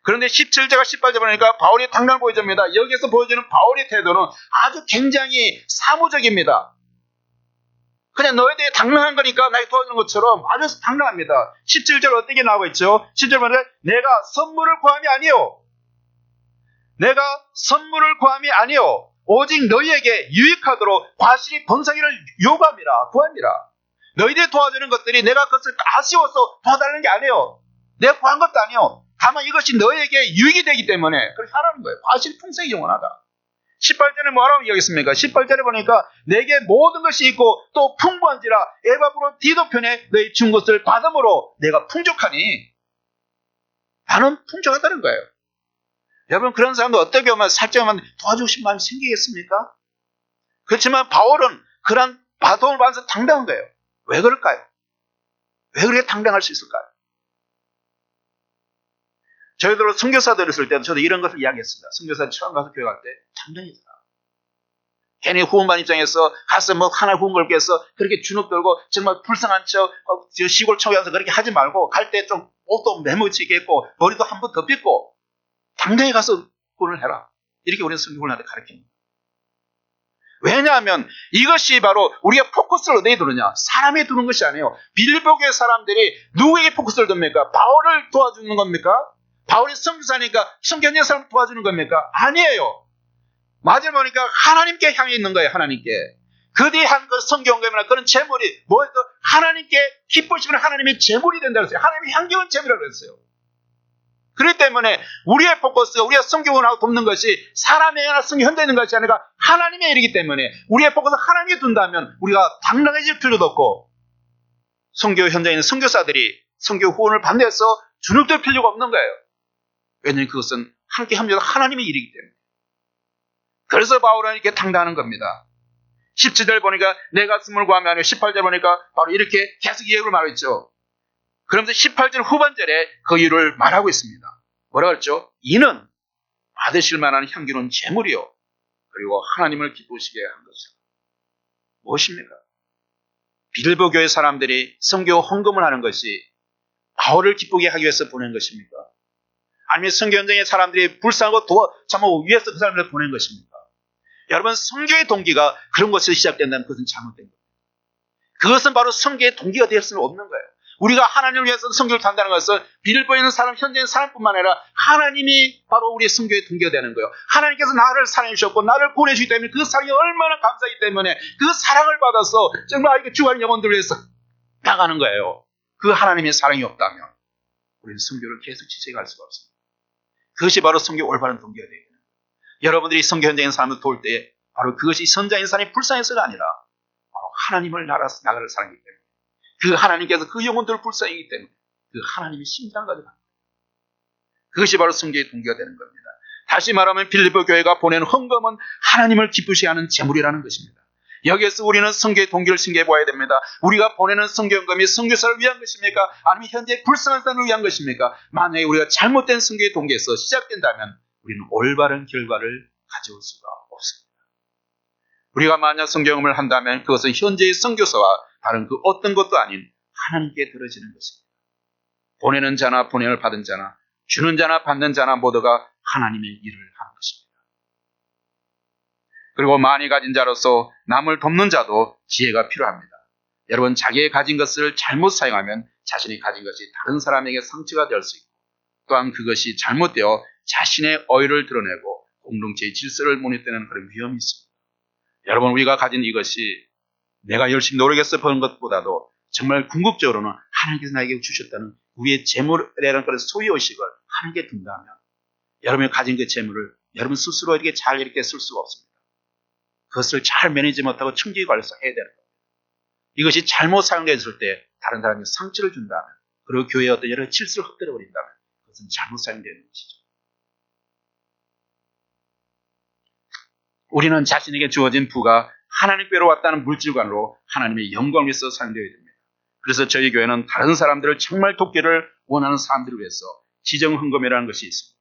그런데 17절과 18절 보니까 바울이 당당 보여집니다. 여기서 보여지는 바울의 태도는 아주 굉장히 사무적입니다. 그냥 너에 대해 당당한 거니까 나에게 도와주는 것처럼 아주 당당합니다. 17절 어떻게 나오고 있죠? 17절 보니까 내가 선물을 구함이 아니요. 내가 선물을 구함이 아니요. 오직 너희에게 유익하도록 과실이 번성이를 요구함이라 구함이라. 너희들이 도와주는 것들이 내가 그것을 아쉬워서 도와달라는 게 아니에요. 내가 구한 것도 아니에요. 다만 이것이 너희에게 유익이 되기 때문에 그렇게 하라는 거예요. 과실이 풍성히 영원하다. 18절에 뭐라고 얘기하겠습니까? 18절에 보니까 내게 모든 것이 있고 또 풍부한지라 에바브로 디도편에 너희 준 것을 받음으로 내가 풍족하니 나는 풍족하다는 거예요. 여러분 그런 사람도 어떻게 보면 살짝만 도와주고 싶은 마음이 생기겠습니까? 그렇지만 바울은 그런 도움을 받아서 당당한 거예요. 왜 그럴까요? 왜 그렇게 당당할 수 있을까요? 저희들 선교사들 있을 때도 저도 이런 것을 이야기했습니다. 선교사 처음 가서 교회 갈 때 당당했다. 괜히 후원반 입장에서 가서 뭐 하나 후원 걸게 해서 그렇게 주눅 들고 정말 불쌍한 척 시골 청에 가서 그렇게 하지 말고 갈 때 좀 옷도 메모치게 했고 머리도 한 번 더 빗고 당당히 가서 후원을 해라. 이렇게 우리는 선교훈련한테 가르칩니다. 왜냐하면 이것이 바로 우리가 포커스를 어디에 두느냐? 사람에 두는 것이 아니에요. 빌립보 교회 사람들이 누구에게 포커스를 둡니까? 바울을 도와주는 겁니까? 바울이 선교사니까 선교하는 사람을 도와주는 겁니까? 아니에요. 맞을 보니까 하나님께 향해 있는 거예요. 하나님께. 그들이 한 그 선교원금이나 그런 재물이 뭐예요? 하나님께 기쁘시면 하나님의 재물이 된다고 했어요. 하나님의 향기로운 재물이라고 했어요. 그렇기 때문에 우리의 포커스가 우리가 선교원하고 돕는 것이 사람의 하나 선교 현대에 있는 것이 아니라 하나님의 일이기 때문에 우리의 포커스를 하나님께 둔다면 우리가 당당해질 필요도 없고 선교 현장에 있는 선교사들이 선교 후원을 반대해서 주눅들 필요가 없는 거예요. 왜냐하면 그것은 함께 합니다. 하나님의 일이기 때문에. 그래서 바울은 이렇게 당당하는 겁니다. 17절 보니까 내가 선물 구하면 아니고 18절 보니까 바로 이렇게 계속 이유를 말했죠. 그러면서 18절 후반절에 그 이유를 말하고 있습니다. 뭐라고 했죠? 이는 받으실 만한 향기로운 재물이요. 그리고 하나님을 기쁘시게 한 것이다. 무엇입니까? 빌립보 교회 사람들이 선교 헌금을 하는 것이 바울을 기쁘게 하기 위해서 보낸 것입니까? 아니면 선교 현장에 사람들이 불쌍하고 참고 위해서 그 사람들을 보낸 것입니까? 여러분 선교의 동기가 그런 것에서 시작된다면 그것은 잘못된 겁니다. 그것은 바로 선교의 동기가 될 수는 없는 거예요. 우리가 하나님을 위해서 선교를 한다는 것은 빌립보에 있는 사람, 현재 있는 사람뿐만 아니라 하나님이 바로 우리의 선교의 동기가 되는 거예요. 하나님께서 나를 사랑해 주셨고 나를 보내주기 때문에 그 사랑이 얼마나 감사하기 때문에 그 사랑을 받아서 정말 이게 주한 영혼들을 위해서 나가는 거예요. 그 하나님의 사랑이 없다면 우리는 선교를 계속 지속할 수가 없습니다. 그것이 바로 선교 올바른 동기가 되는 거예요. 여러분들이 선교 현장에 있는 사람을 도울 때 바로 그것이 선자인 사람이 불쌍해서가 아니라 바로 하나님을 나라를 사랑하기 때문에 그 하나님께서 그 영혼들을 불쌍히기 때문에 그 하나님의 심장을 가지고 합니다. 그것이 바로 선교의 동기가 되는 겁니다. 다시 말하면 빌립보 교회가 보내는 헌금은 하나님을 기쁘시게 하는 재물이라는 것입니다. 여기에서 우리는 선교의 동기를 생각해 보아야 됩니다. 우리가 보내는 선교헌금이 선교사를 위한 것입니까? 아니면 현재 불쌍한 사람을 위한 것입니까? 만약에 우리가 잘못된 선교의 동기에서 시작된다면 우리는 올바른 결과를 가져올 수가 없습니다. 우리가 만약 선교헌금을 한다면 그것은 현재의 선교사와 다른 그 어떤 것도 아닌 하나님께 들어지는 것입니다. 보내는 자나 보냄을 받은 자나 주는 자나 받는 자나 모두가 하나님의 일을 하는 것입니다. 그리고 많이 가진 자로서 남을 돕는 자도 지혜가 필요합니다. 여러분 자기의 가진 것을 잘못 사용하면 자신이 가진 것이 다른 사람에게 상처가 될 수 있고 또한 그것이 잘못되어 자신의 어휘를 드러내고 공동체의 질서를 무너뜨리는 그런 위험이 있습니다. 여러분, 우리가 가진 이것이 내가 열심히 노력해서 버는 것보다도 정말 궁극적으로는 하나님께서 나에게 주셨다는 우리의 재물이라는 그런 소유의식을 하나님께 둔다면 여러분이 가진 그 재물을 여러분 스스로 이렇게 잘 이렇게 쓸 수가 없습니다. 그것을 잘 매니지 못하고 청기 관리해서 해야 되는 겁니다. 이것이 잘못 사용됐을 때 다른 사람에게 상처를 준다면, 그리고 교회의 어떤 여러 질서를 헛되어 버린다면 그것은 잘못 사용되는 것이죠. 우리는 자신에게 주어진 부가 하나님께로 왔다는 물질관으로 하나님의 영광을 위해서 사용되어야 됩니다. 그래서 저희 교회는 다른 사람들을 정말 돕기를 원하는 사람들을 위해서 지정헌금이라는 것이 있습니다.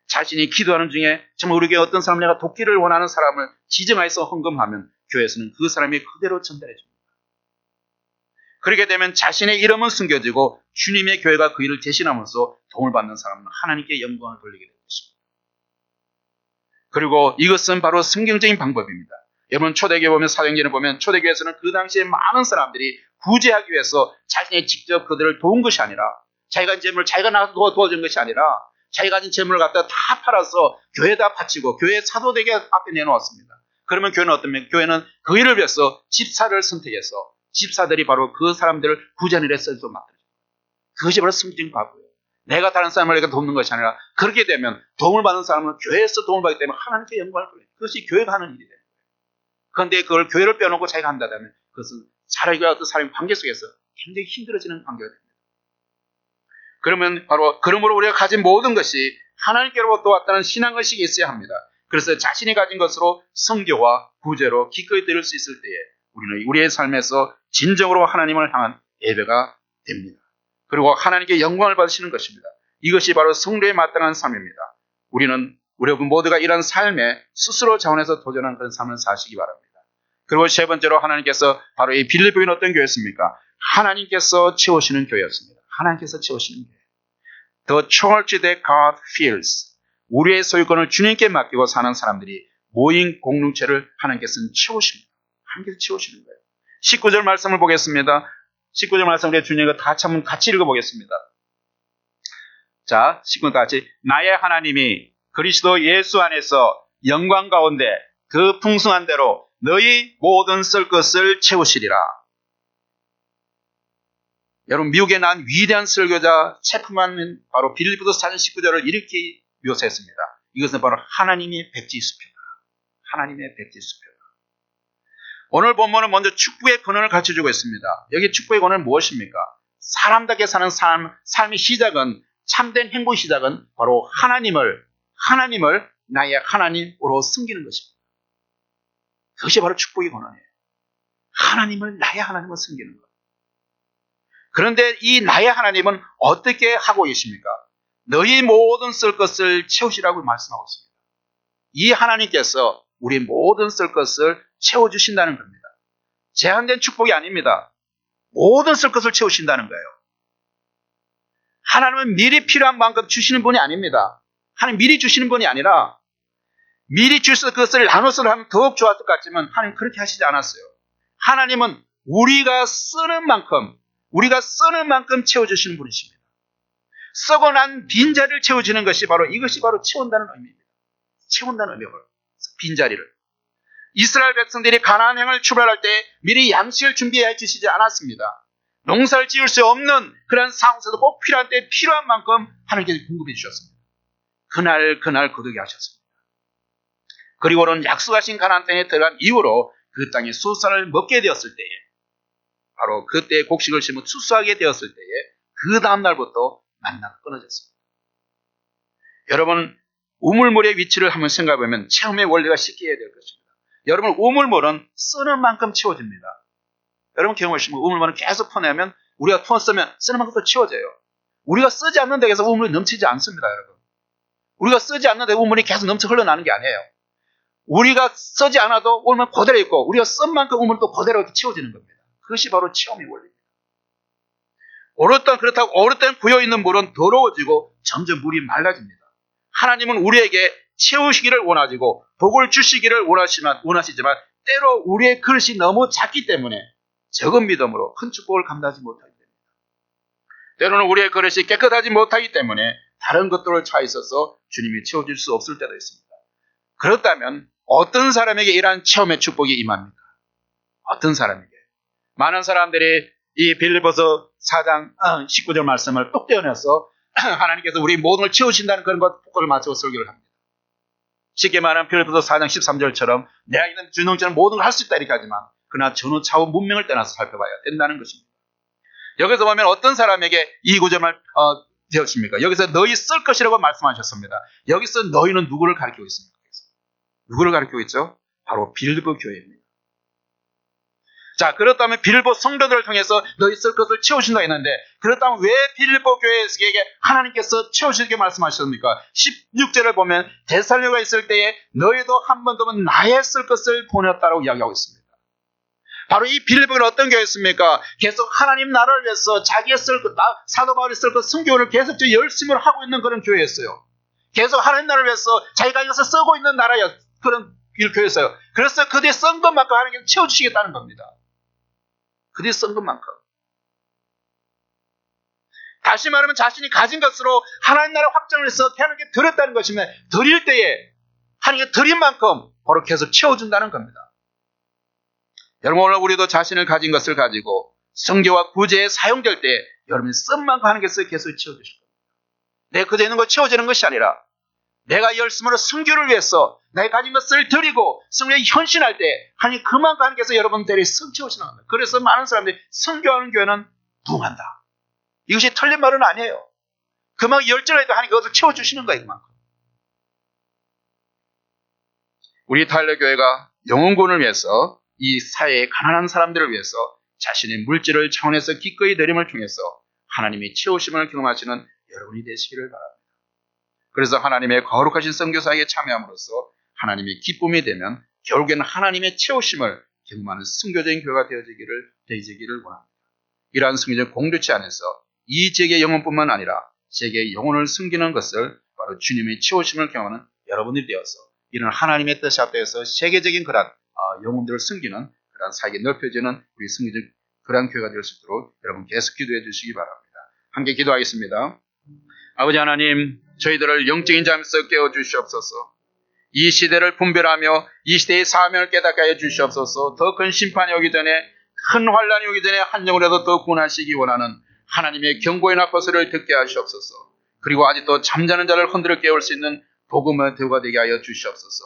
자신이 기도하는 중에 정말 우리 교회 어떤 사람 내가 돕기를 원하는 사람을 지정해서 헌금하면 교회에서는 그 사람이 그대로 전달해 줍니다. 그렇게 되면 자신의 이름은 숨겨지고 주님의 교회가 그 일을 대신함으로써 도움을 받는 사람은 하나님께 영광을 돌리게 되는 것입니다. 그리고 이것은 바로 성경적인 방법입니다. 여러분, 초대교회 보면, 사도행전을 보면 초대교회에서는 그 당시에 많은 사람들이 구제하기 위해서 자신이 직접 그들을 도운 것이 아니라, 자기가 재물을 자기가 나가서 도와준 것이 아니라 자기가 가진 재물을 갖다 다 팔아서 교회에다 바치고 교회 사도되게 앞에 내놓았습니다. 그러면 교회는 어떻습니까? 교회는 그 일을 위해서 집사를 선택해서 집사들이 바로 그 사람들을 구제하는 일에 쓸 수 만들어요. 그것이 바로 성경적인 방법이에요. 내가 다른 사람을 돕는 것이 아니라, 그렇게 되면 도움을 받는 사람은 교회에서 도움을 받기 때문에 하나님께 영광을 돌려요. 그것이 교회가 하는 일이에요. 그런데 그걸 교회를 빼놓고 자기가 한다면 그것은 사람과 어떤 사람의 관계 속에서 굉장히 힘들어지는 관계가 됩니다. 그러면 바로 그러므로 우리가 가진 모든 것이 하나님께로부터 왔다는 신앙의식이 있어야 합니다. 그래서 자신이 가진 것으로 선교와 구제로 기꺼이 드릴 수 있을 때에 우리는 우리의 삶에서 진정으로 하나님을 향한 예배가 됩니다. 그리고 하나님께 영광을 받으시는 것입니다. 이것이 바로 성도에 마땅한 삶입니다. 우리는 우리 모두가 이런 삶에 스스로 자원해서 도전하는 그런 삶을 사시기 바랍니다. 그리고 세 번째로 하나님께서 바로 이 빌립보 교회는 어떤 교회였습니까? 하나님께서 채우시는 교회였습니다. 하나님께서 채우시는 교회. The church that God fills. 우리의 소유권을 주님께 맡기고 사는 사람들이 모인 공동체를 하나님께서는 채우십니다. 하나님께서 채우시는 거예요. 19절 말씀을 보겠습니다. 19절 말씀을 주님과 같이 읽어보겠습니다. 자, 19절 같이. 나의 하나님이 그리스도 예수 안에서 영광 가운데 그 풍성한 대로 너희 모든 쓸 것을 채우시리라. 여러분, 미국에 난 위대한 설교자 체프만은 바로 빌립보서 4장 19절을 이렇게 묘사했습니다. 이것은 바로 하나님의 백지수표다. 하나님의 백지수표다. 오늘 본문은 먼저 축복의 근원을 가르쳐주고 있습니다. 여기 축복의 근원은 무엇입니까? 사람답게 사는 삶의 시작은, 참된 행복의 시작은 바로 하나님을 나의 하나님으로 섬기는 것입니다. 그것이 바로 축복의 근원이에요. 하나님을 나의 하나님으로 섬기는 것. 그런데 이 나의 하나님은 어떻게 하고 계십니까? 너희 모든 쓸 것을 채우시라고 말씀하고 있습니다. 이 하나님께서 우리 모든 쓸 것을 채워주신다는 겁니다. 제한된 축복이 아닙니다. 모든 쓸 것을 채우신다는 거예요. 하나님은 미리 필요한 만큼 주시는 분이 아닙니다. 하나님 미리 주시는 분이 아니라 미리 주셔서 그것을 나눠서 하면 더욱 좋았을 것 같지만 하나님 그렇게 하시지 않았어요. 하나님은 우리가 쓰는 만큼 채워주시는 분이십니다. 썩어 난 빈자리를 채워주는 것이 바로 이것이 바로 채운다는 의미입니다. 채운다는 의미가 빈자리를. 이스라엘 백성들이 가나안 행을 출발할 때 미리 양식을 준비해 주시지 않았습니다. 농사를 지을 수 없는 그런 상황에서도 꼭 필요한 때 필요한 만큼 하나님께서 공급해 주셨습니다. 그날 거두게 하셨습니다. 그리고는 약속하신 가나안 땅에 들어간 이후로 그 땅에 수산을 먹게 되었을 때에, 바로 그때 곡식을 심어 추수하게 되었을 때에 그 다음날부터 만나가 끊어졌습니다. 여러분, 우물물의 위치를 한번 생각해보면 체험의 원리가 쉽게 해야 될 것입니다. 여러분, 우물물은 쓰는 만큼 채워집니다. 여러분 경험하시면 우물물은 계속 퍼내면 우리가 쓰면 쓰는 만큼 또 채워져요. 우리가 쓰지 않는 데에서 우물이 넘치지 않습니다. 여러분, 우리가 쓰지 않는 데 우물이 계속 넘쳐 흘러나는 게 아니에요. 우리가 쓰지 않아도 우물은 그대로 있고 우리가 쓴 만큼 우물은 또 그대로 이렇게 채워지는 겁니다. 그것이 바로 체험의 원리입니다. 어느 때는 고여있는 물은 더러워지고 점점 물이 맑아집니다. 하나님은 우리에게 채우시기를 원하시고 복을 주시기를 원하시지만 때로 우리의 그릇이 너무 작기 때문에 적은 믿음으로 큰 축복을 감당하지 못하게 됩니다. 때로는 우리의 그릇이 깨끗하지 못하기 때문에 다른 것들을 차 있어서 주님이 채워줄 수 없을 때도 있습니다. 그렇다면 어떤 사람에게 이러한 체험의 축복이 임합니까? 어떤 사람에게? 많은 사람들이 이 빌립보서 4장 19절 말씀을 똑 떼어내서 하나님께서 우리 모든 걸 채우신다는 그런 것 포커를 맞추고 설교를 합니다. 쉽게 말하면 빌립보서 4장 13절처럼 내가 있는 주능처럼 모든 걸 할 수 있다 이렇게 하지만 그러나 전후 차후 문명을 떠나서 살펴봐야 된다는 것입니다. 여기서 보면 어떤 사람에게 이 구절을 되었습니까? 여기서 너희 쓸 것이라고 말씀하셨습니다. 여기서 너희는 누구를 가리키고 있습니까? 누구를 가리키고 있죠? 바로 빌립보 교회입니다. 자, 그렇다면 빌립보 성도들을 통해서 너희 쓸 것을 채우신다 했는데 그렇다면 왜 빌립보 교회에게 하나님께서 채우시게 말씀하셨습니까? 16절을 보면 데살로니가에 있을 때에 너희도 한 번 더 나의 쓸 것을 보냈다고 이야기하고 있습니다. 바로 이 빌립보는 어떤 교회였습니까? 계속 하나님 나라를 위해서 자기의 쓸 것, 사도 바울이 쓸 것, 순교를 계속 열심히 하고 있는 그런 교회였어요. 계속 하나님 나라를 위해서 자기가 이것을 쓰고 있는 그런 교회였어요. 그래서 그들이 쓴 것만큼 하나님께서 채워주시겠다는 겁니다. 그들이 쓴 것만큼. 다시 말하면 자신이 가진 것으로 하나님 나라 확장을 해서 하나님께 드렸다는 것이면 드릴 때에 하나님께 드린 만큼 바로 계속 채워준다는 겁니다. 여러분 오늘 우리도 자신을 가진 것을 가지고 성교와 구제에 사용될 때 여러분이 쓴 만큼 하나님께서 계속 채워주실 겁니다. 내가 그저 있는 거 채워지는 것이 아니라 내가 열심으로 성교를 위해서 내가 가진 것을 드리고 성교에 헌신할 때 하나님 그만큼 하나님께서 여러분들이 채우시는 겁니다. 그래서 많은 사람들이 성교하는 교회는 부흥한다. 이것이 틀린 말은 아니에요. 그만큼 열정을 하나님 그것을 채워주시는 거예요. 그만큼. 우리 타일러 교회가 영혼구원을 위해서 이 사회의 가난한 사람들을 위해서 자신의 물질을 차원에서 기꺼이 드림을 통해서 하나님이 채우심을 경험하시는 여러분이 되시기를 바랍니다. 그래서 하나님의 거룩하신 선교사에게 참여함으로써 하나님의 기쁨이 되면 결국에는 하나님의 채우심을 경험하는 선교적인 교회가 되어지기를 원합니다. 이러한 선교적 공동체 안에서 이 세계의 영혼뿐만 아니라 세계의 영혼을 섬기는 것을 바로 주님의 채우심을 경험하는 여러분들이 되어서 이런 하나님의 뜻이 앞에서 세계적인 그런 영혼들을 섬기는 그런 사역이 넓혀지는 우리 선교적 그런 교회가 될 수 있도록 여러분 계속 기도해 주시기 바랍니다. 함께 기도하겠습니다. 아버지 하나님, 저희들을 영적인 잠에서 깨워주시옵소서. 이 시대를 분별하며 이 시대의 사명을 깨닫게 하여 주시옵소서. 더 큰 심판이 오기 전에, 큰 환란이 오기 전에 한 영혼이라도 더 구원하시기 원하는 하나님의 경고의 나퍼서를 듣게 하시옵소서. 그리고 아직도 잠자는 자를 흔들어 깨울 수 있는 복음의 대우가 되게 하여 주시옵소서.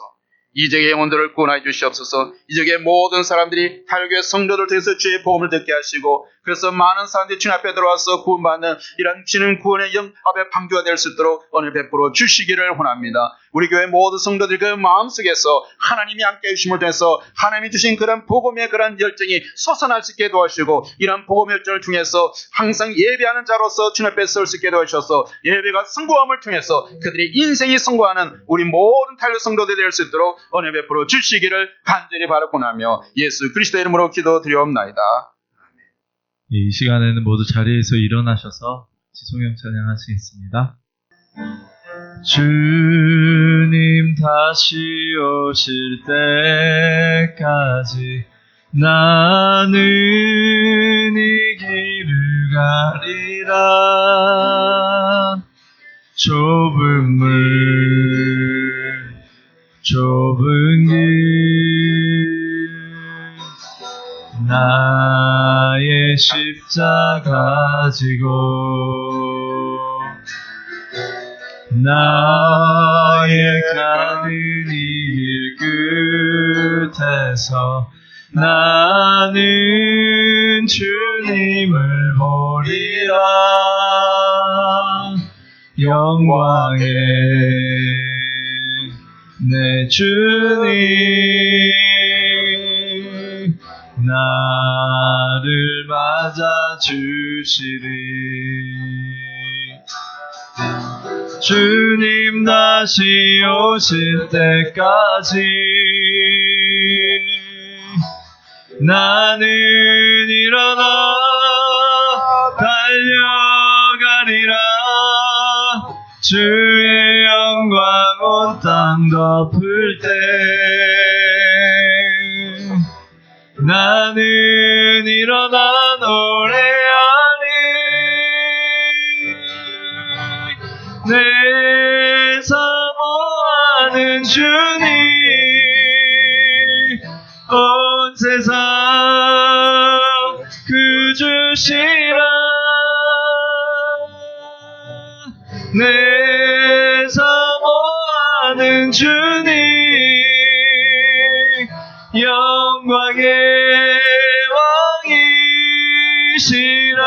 이적의 영혼들을 구원하여 주시옵소서. 이적의 모든 사람들이 타일교회 성도들 통해서 주의 복음을 듣게 하시고 그래서 많은 사람들이 주님 앞에 들어와서 구원받는 이런 주님 구원의 영 앞에 방주가 될 수 있도록 은혜 베풀어 주시기를 원합니다. 우리 교회 모든 성도들 그 마음속에서 하나님이 함께 해주심을 통해서 하나님이 주신 그런 복음의 그런 열정이 솟아날 수 있게 도와주시고 이런 복음 열정을 통해서 항상 예배하는 자로서 주님 앞에 설 수 있게 도와주셔서 예배가 성공함을 통해서 그들의 인생이 성공하는 우리 모든 타일교 성도들이 될 수 있도록 은혜 베풀어 주시기를 간절히 바라고나며 예수 그리스도의 이름으로 기도드리옵나이다. 이 시간에는 모두 자리에서 일어나셔서 지송영 찬양하시겠습니다. 주님 다시 오실 때까지 나는 이 길을 가리라. 좁은 길 나의 십자가 지고 나의 가는 이 길 끝에서 나는 주님을 보리라. 영광의 내 주님 나를 맞아주시리. 주님 다시 오실 때까지 나는 일어나 달려가리라. 주의 영광 온 땅 덮을 때 나는 일어나 노래하리. 내 사모하는 주님 주시라. 내 사모하는 주님, 영광의 왕이시라.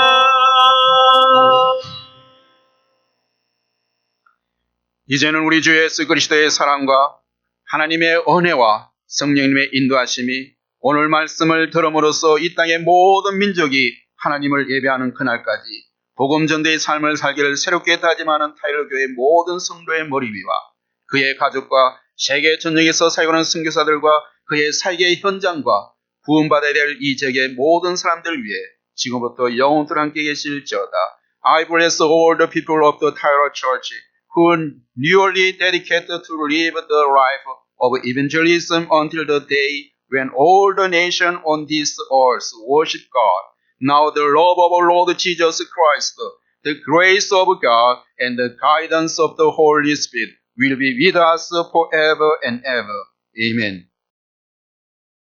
이제는 우리 주 예수 그리스도의 사랑과 하나님의 은혜와 성령님의 인도하심이 오늘 말씀을 들음으로써 이 땅의 모든 민족이 하나님을 예배하는 그날까지 복음 전도의 삶을 살기를 새롭게 다짐하는 타일러교회 모든 성도의 머리 위와 그의 가족과 세계 전역에서 사역하는 선교사들과 그의 살기의 현장과 구원받아야 될 이 지역의 모든 사람들 위해 지금부터 영원토록 함께 계실지어다. I bless all the people of the Tyler Church who newly dedicated to live the life of evangelism until the day when all the nations on this earth worship God. Now the love of our Lord Jesus Christ, the grace of God, and the guidance of the Holy Spirit will be with us forever and ever. Amen.